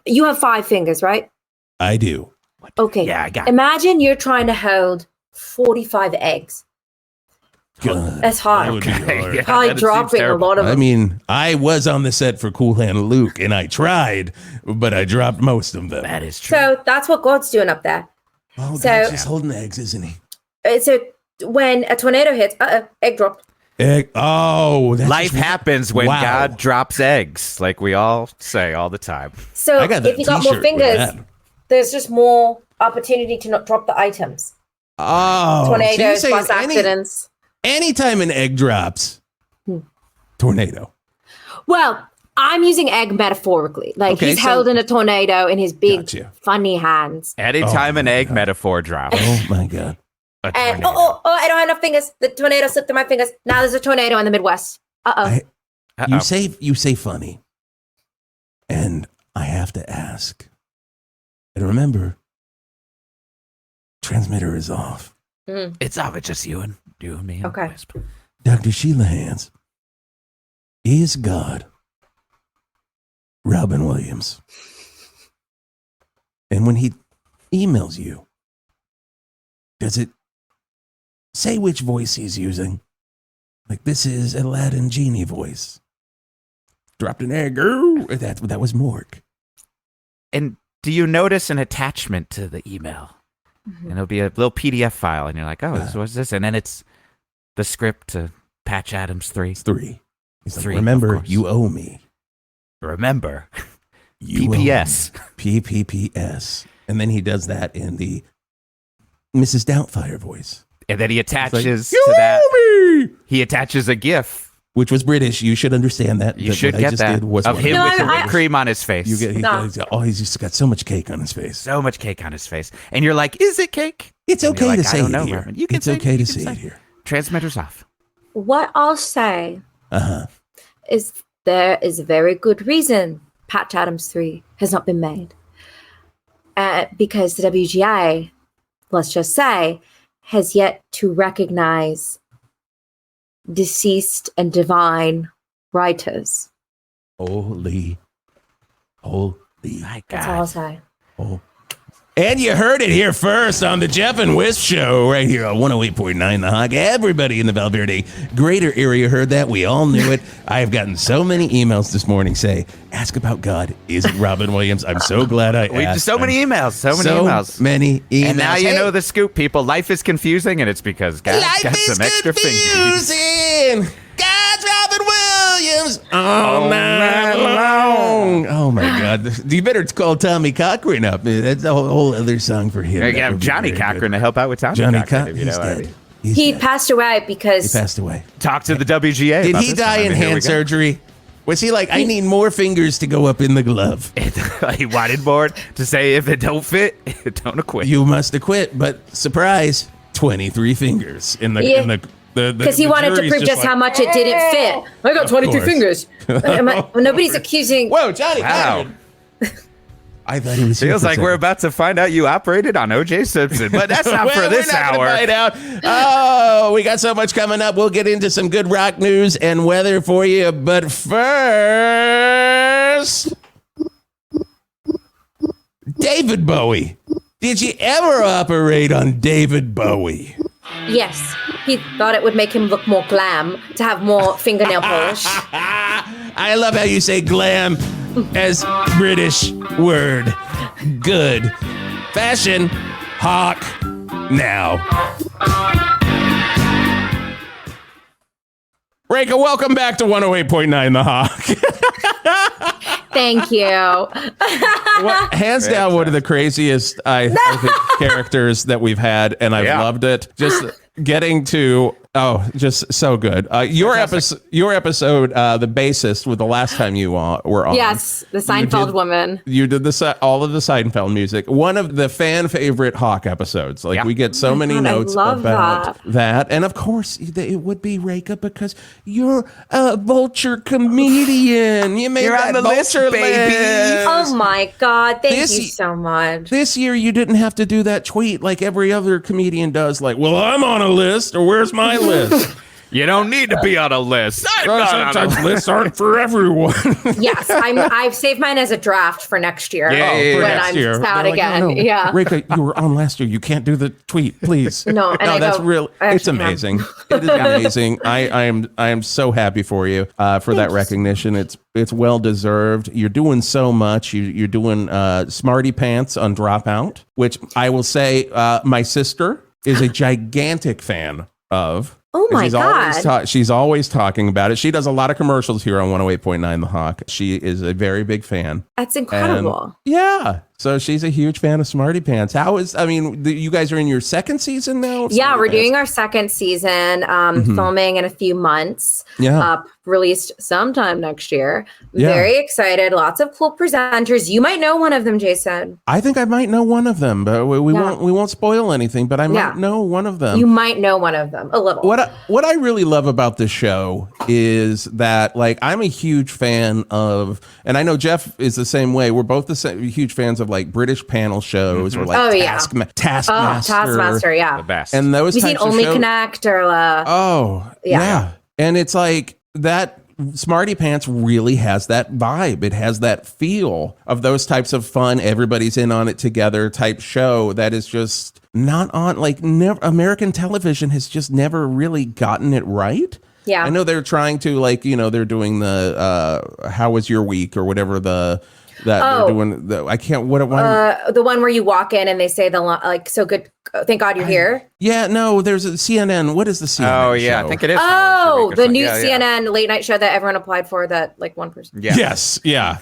Speaker 5: You have 5 fingers, right?
Speaker 3: I do.
Speaker 5: Okay.
Speaker 25: Yeah, I got it.
Speaker 5: Imagine you're trying to hold 45 eggs.
Speaker 3: God,
Speaker 5: That's hard.
Speaker 3: that would be hard.
Speaker 25: Yeah,
Speaker 5: Probably
Speaker 25: that seems
Speaker 5: dropping a
Speaker 25: terrible.
Speaker 5: lot of them.
Speaker 3: I mean, I was on the set for Cool Hand Luke, and I tried, but I dropped most of them.
Speaker 25: That is true.
Speaker 5: So that's what God's doing up there.
Speaker 3: Oh,
Speaker 5: so-
Speaker 3: God's just holding eggs, isn't he?
Speaker 5: So when a tornado hits, egg dropped.
Speaker 3: Egg. Oh, that's
Speaker 25: Life
Speaker 3: just-
Speaker 25: happens when
Speaker 3: Wow.
Speaker 25: God drops eggs, like we all say all the time.
Speaker 5: So
Speaker 3: I got that
Speaker 5: if you got more
Speaker 3: t-shirt with
Speaker 5: fingers,
Speaker 3: that.
Speaker 5: there's just more opportunity to not drop the items.
Speaker 3: Oh,
Speaker 5: Tornadoes,
Speaker 3: so you're
Speaker 5: bus
Speaker 3: saying
Speaker 5: accidents.
Speaker 3: anytime an egg drops, tornado.
Speaker 5: Well, I'm using egg metaphorically. Like
Speaker 3: Okay,
Speaker 5: he's
Speaker 3: so-
Speaker 5: holding a tornado in his big,
Speaker 3: Gotcha.
Speaker 5: funny hands.
Speaker 25: Anytime an egg metaphor drops.
Speaker 3: Oh my God.
Speaker 25: a
Speaker 5: And
Speaker 25: tornado.
Speaker 5: I don't have enough fingers. The tornado slipped through my fingers. Now there's a tornado in the Midwest.
Speaker 3: I-
Speaker 25: Uh-oh.
Speaker 3: You say funny, and I have to ask. And remember, transmitter is off.
Speaker 25: It's off. It's just you and me. And
Speaker 5: Okay.
Speaker 25: Whisp.
Speaker 3: Dr. Sheila Hands, is God Robin Williams? And when he emails you, does it say which voice he's using? Like, this is Aladdin Genie voice. Dropped an egg. That was Mork.
Speaker 25: And do you notice an attachment to the email? and it'll be a little PDF file, and you're like, oh, what's this? And then it's the script to Patch Adams 3.
Speaker 3: It's 3. He's like,
Speaker 25: 3,
Speaker 3: remember, you owe me.
Speaker 25: Remember,
Speaker 3: You
Speaker 25: PPS.
Speaker 3: owe me. PPPS. And then he does that in the Mrs. Doubtfire voice.
Speaker 25: And then he attaches
Speaker 3: "You
Speaker 25: to that.
Speaker 3: owe me!"
Speaker 25: He attaches a GIF.
Speaker 3: Which was British. You should understand that.
Speaker 25: You should get that. Of him with the whipped cream on his face.
Speaker 3: He's just got so much cake on his face.
Speaker 25: So much cake on his face. And you're like, is it cake?
Speaker 3: It's
Speaker 25: And you're
Speaker 3: okay
Speaker 25: like,
Speaker 3: to
Speaker 25: I
Speaker 3: say
Speaker 25: don't
Speaker 3: it
Speaker 25: know,
Speaker 3: here.
Speaker 25: Roman. You can
Speaker 3: It's
Speaker 25: say
Speaker 3: okay to
Speaker 25: you
Speaker 3: say
Speaker 25: can
Speaker 3: it here.
Speaker 25: Transmitters off.
Speaker 5: What I'll say
Speaker 3: Uh-huh.
Speaker 5: is there is a very good reason Patch Adams 3 has not been made. Because the WGA, let's just say, has yet to recognize deceased and divine writers.
Speaker 3: Holy.
Speaker 25: My
Speaker 5: That's all I'll say.
Speaker 3: Oh. And you heard it here first on the Geoff and Whisp show right here on 108.9 The Hog. Everybody in the Val Verde greater area heard that. We all knew it. I have gotten so many emails this morning say, ask about God. Is it Robin Williams? I'm so glad I asked.
Speaker 25: So many emails. So
Speaker 3: many emails.
Speaker 25: And now you know the scoop, people. Life is confusing, and it's because God's got some extra fingers.
Speaker 3: Confusing. God's Robin Williams all night long. Oh my God! You better call Tommy Cochrane up. That's a whole other song for him.
Speaker 25: Yeah, Johnny Cochran to help out with Tommy Cochran. If you know what I mean.
Speaker 5: He passed away because...
Speaker 3: He passed away.
Speaker 25: Talk to the WGA.
Speaker 3: Did
Speaker 25: about
Speaker 3: he
Speaker 25: this
Speaker 3: die
Speaker 25: one.
Speaker 3: in
Speaker 25: Here we
Speaker 3: hand
Speaker 25: go.
Speaker 3: surgery? Was he like, I need more fingers to go up in the glove?
Speaker 25: He wanted more to say, if it don't fit, don't acquit.
Speaker 3: You must acquit, but surprise, 23 fingers in the
Speaker 5: because he wanted to prove just how much it didn't fit. I got 23 fingers. Nobody's accusing...
Speaker 3: Whoa, Johnny!
Speaker 25: Wow.
Speaker 3: I thought he was here
Speaker 25: Feels
Speaker 3: for a
Speaker 25: like
Speaker 3: second.
Speaker 25: we're about to find out you operated on O.J. Simpson, but that's not for this
Speaker 3: we're not gonna
Speaker 25: hour.
Speaker 3: find out. Oh, we got so much coming up. We'll get into some good rock news and weather for you. But first, David Bowie. Did you ever operate on David Bowie?
Speaker 5: Yes, he thought it would make him look more glam to have more fingernail polish.
Speaker 3: I love how you say glam as British word. Good. Fashion. Hawk. Now. Rekha, welcome back to 108.9 The Hawk.
Speaker 5: Thank you.
Speaker 3: Hands down, one of the craziest I think, characters that we've had, and I've loved it. Just getting to just so good. Your episode, the bassist, with the last time you were on.
Speaker 5: Yes, the Seinfeld woman.
Speaker 3: You did all of the Seinfeld music. One of the fan favorite Hawk episodes. Like we get so many notes about that, and of course it would be Rekha because you're a Vulture comedian. You made
Speaker 25: You're
Speaker 3: that
Speaker 25: on the
Speaker 3: Vulture
Speaker 25: list, baby.
Speaker 5: Oh my God! Thank you so much.
Speaker 3: This year you didn't have to do that tweet like every other comedian does. Like, well, I'm on a list, or where's my list?
Speaker 25: You don't need to be on a list.
Speaker 3: Sometimes lists aren't for everyone.
Speaker 5: Yes, I've saved mine as a draft for next year.
Speaker 3: For
Speaker 5: when
Speaker 3: next
Speaker 5: I'm
Speaker 3: year.
Speaker 5: out
Speaker 3: They're
Speaker 5: again.
Speaker 3: Like, no,
Speaker 5: Yeah.
Speaker 3: Rekha, you were on last year. You can't do the tweet, please.
Speaker 5: No, and I
Speaker 3: that's
Speaker 5: go,
Speaker 3: real. It's amazing. It is amazing. I am so happy for you for that recognition. It's well deserved. You're doing so much. You're doing Smartypants on Dropout, which I will say my sister is a gigantic fan of.
Speaker 5: Oh my God.
Speaker 3: She's always talking about it. She does a lot of commercials here on 108.9 The Hawk. She is a very big fan.
Speaker 5: That's incredible.
Speaker 3: And yeah. So she's a huge fan of Smartypants. You guys are in your second season now?
Speaker 5: Yeah, we're doing our second season, filming in a few months.
Speaker 3: Yeah.
Speaker 5: Released sometime next year.
Speaker 3: Yeah.
Speaker 5: Very excited. Lots of cool presenters. You might know one of them, Jason.
Speaker 3: I think I might know one of them, but we won't spoil anything, but I might know one of them.
Speaker 5: You might know one of them a little.
Speaker 3: What I really love about this show is that, like, I'm a huge fan of, and I know Geoff is the same way. We're both huge fans of like British panel shows or like Taskmaster,
Speaker 5: yeah,
Speaker 25: the best.
Speaker 3: And those
Speaker 5: we've
Speaker 3: types
Speaker 5: seen
Speaker 3: of
Speaker 5: Only
Speaker 3: shows.
Speaker 5: Connect or
Speaker 3: yeah, and it's like that. Smartypants really has that vibe. It has that feel of those types of fun, everybody's in on it together type show that is just not on, like, American television has just never really gotten it right.
Speaker 5: Yeah.
Speaker 3: I know they're trying to, like, they're doing the How Was Your Week or whatever they're doing. I can't,
Speaker 5: the one where you walk in and they say so good Thank God You're Here.
Speaker 3: Yeah, no, there's a CNN. What is the CNN
Speaker 25: Oh, yeah,
Speaker 3: show?
Speaker 25: I think it is.
Speaker 5: Oh, the new CNN late night show that everyone applied for that like one person.
Speaker 25: Yeah.
Speaker 3: Yes, yeah.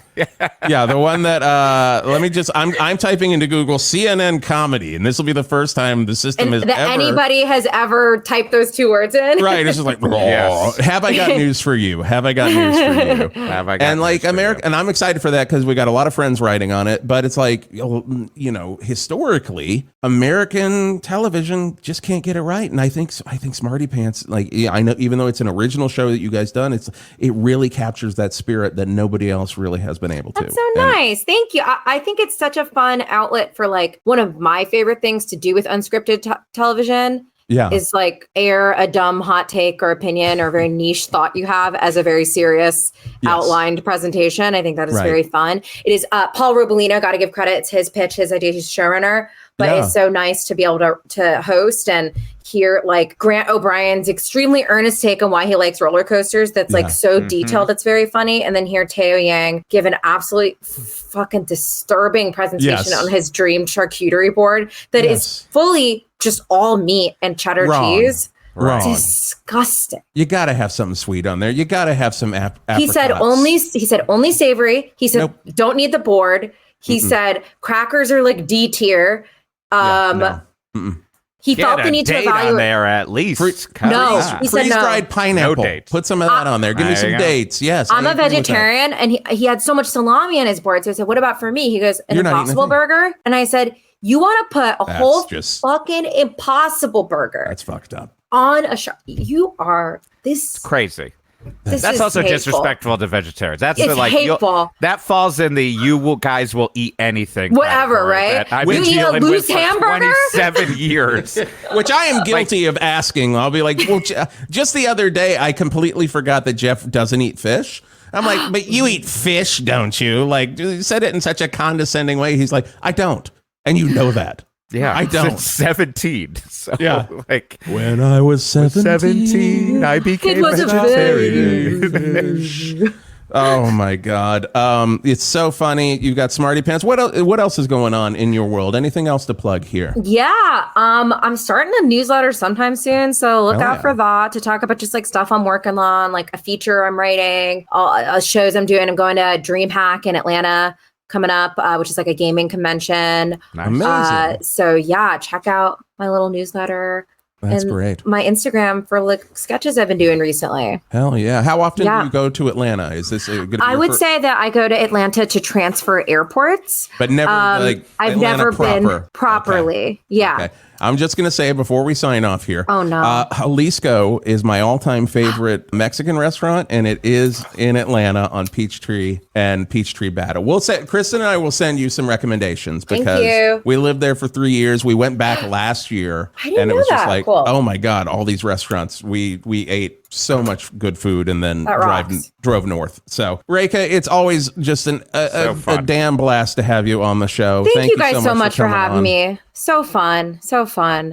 Speaker 3: Yeah, the one that I'm typing into Google CNN comedy, and this will be the first time the system
Speaker 5: And
Speaker 3: has
Speaker 5: that
Speaker 3: ever
Speaker 5: anybody has ever typed those two words in.
Speaker 3: Right, it's just like,
Speaker 25: Yes.
Speaker 3: have I got news for you? Have I got news for you?
Speaker 25: Have I got
Speaker 3: And like
Speaker 25: news for
Speaker 3: America, and I'm excited for that because we got a lot of friends writing on it. But it's like, you know, historically, American television just can't get it right. And I think Smartypants, like, yeah, I know, even though it's an original show that you guys done, it really captures that spirit that nobody else really has been able to.
Speaker 5: That's so nice. Thank you. I think it's such a fun outlet for like one of my favorite things to do with unscripted television.
Speaker 3: Yeah.
Speaker 5: Is like air a dumb hot take or opinion or very niche thought you have as a very serious outlined presentation. I think that is very fun. It is Paul Robolino, got to give credit. It's his pitch, his idea. He's showrunner, but it's so nice to be able to host and hear like Grant O'Brien's extremely earnest take on why he likes roller coasters. That's like so detailed. It's very funny. And then hear Teo Yang give an absolutely fucking disturbing presentation on his dream charcuterie board that is fully just all meat and cheddar cheese.
Speaker 3: Wrong.
Speaker 5: Disgusting.
Speaker 3: You got to have something sweet on there. You got to have some
Speaker 5: He said only savory. He said don't need the board. He said crackers are like D tier. He felt the need to evaluate
Speaker 25: on there at least.
Speaker 5: he said no.
Speaker 3: Freeze-dried pineapple.
Speaker 25: No dates.
Speaker 3: Put some of that on there. Give me some dates. Yes.
Speaker 5: I'm a vegetarian, and he had so much salami on his board. So I said, "What about for me?" He goes, "An Impossible Burger," and I said, "You want to put a whole fucking Impossible Burger?"
Speaker 3: That's fucked up.
Speaker 5: On a show. You are this
Speaker 25: crazy.
Speaker 5: This
Speaker 25: That's
Speaker 5: is
Speaker 25: also
Speaker 5: hateful.
Speaker 25: Disrespectful to vegetarians. That's
Speaker 5: It's hateful.
Speaker 25: That falls in the guys will eat anything.
Speaker 5: Whatever,
Speaker 25: category
Speaker 5: right?
Speaker 25: that I've
Speaker 5: You
Speaker 25: been
Speaker 5: eat a
Speaker 25: dealing
Speaker 5: loose
Speaker 25: with for
Speaker 5: hamburger?
Speaker 25: 27 years.
Speaker 3: Which I am guilty of asking. I'll be like, well, just the other day, I completely forgot that Geoff doesn't eat fish. I'm like, but you eat fish, don't you? Like, you said it in such a condescending way. He's like, I don't. And you know that.
Speaker 25: Yeah,
Speaker 3: I don't.
Speaker 25: Since 17. So, like,
Speaker 3: when I was 17,
Speaker 25: I became vegetarian.
Speaker 3: Oh my God. It's so funny. You've got Smartypants. What else is going on in your world? Anything else to plug here?
Speaker 5: Yeah. I'm starting a newsletter sometime soon. So look out for that to talk about just like stuff I'm working on, like a feature I'm writing, shows I'm doing. I'm going to DreamHack in Atlanta coming up, which is like a gaming convention.
Speaker 3: Nice. Amazing.
Speaker 5: So yeah, check out my little newsletter.
Speaker 3: That's
Speaker 5: and
Speaker 3: great.
Speaker 5: My Instagram for like sketches I've been doing recently.
Speaker 3: Hell yeah. How often do you go to Atlanta? Is this going to be
Speaker 5: I would say that I go to Atlanta to transfer airports.
Speaker 3: But never like
Speaker 5: I've
Speaker 3: Atlanta
Speaker 5: never
Speaker 3: proper.
Speaker 5: been properly. Okay. Yeah.
Speaker 3: Okay. I'm just going to say before we sign off here.
Speaker 5: Oh, no.
Speaker 3: Jalisco is my all-time favorite Mexican restaurant, and it is in Atlanta on Peachtree and Peachtree Battle. Kristen and I will send you some recommendations because we lived there for 3 years. We went back last year, and it was just like, oh my God, all these restaurants. We ate so much good food and then drove north. So, Rekha, it's always just a damn blast to have you on the show.
Speaker 5: Thank you guys so much for having me. So fun. So fun.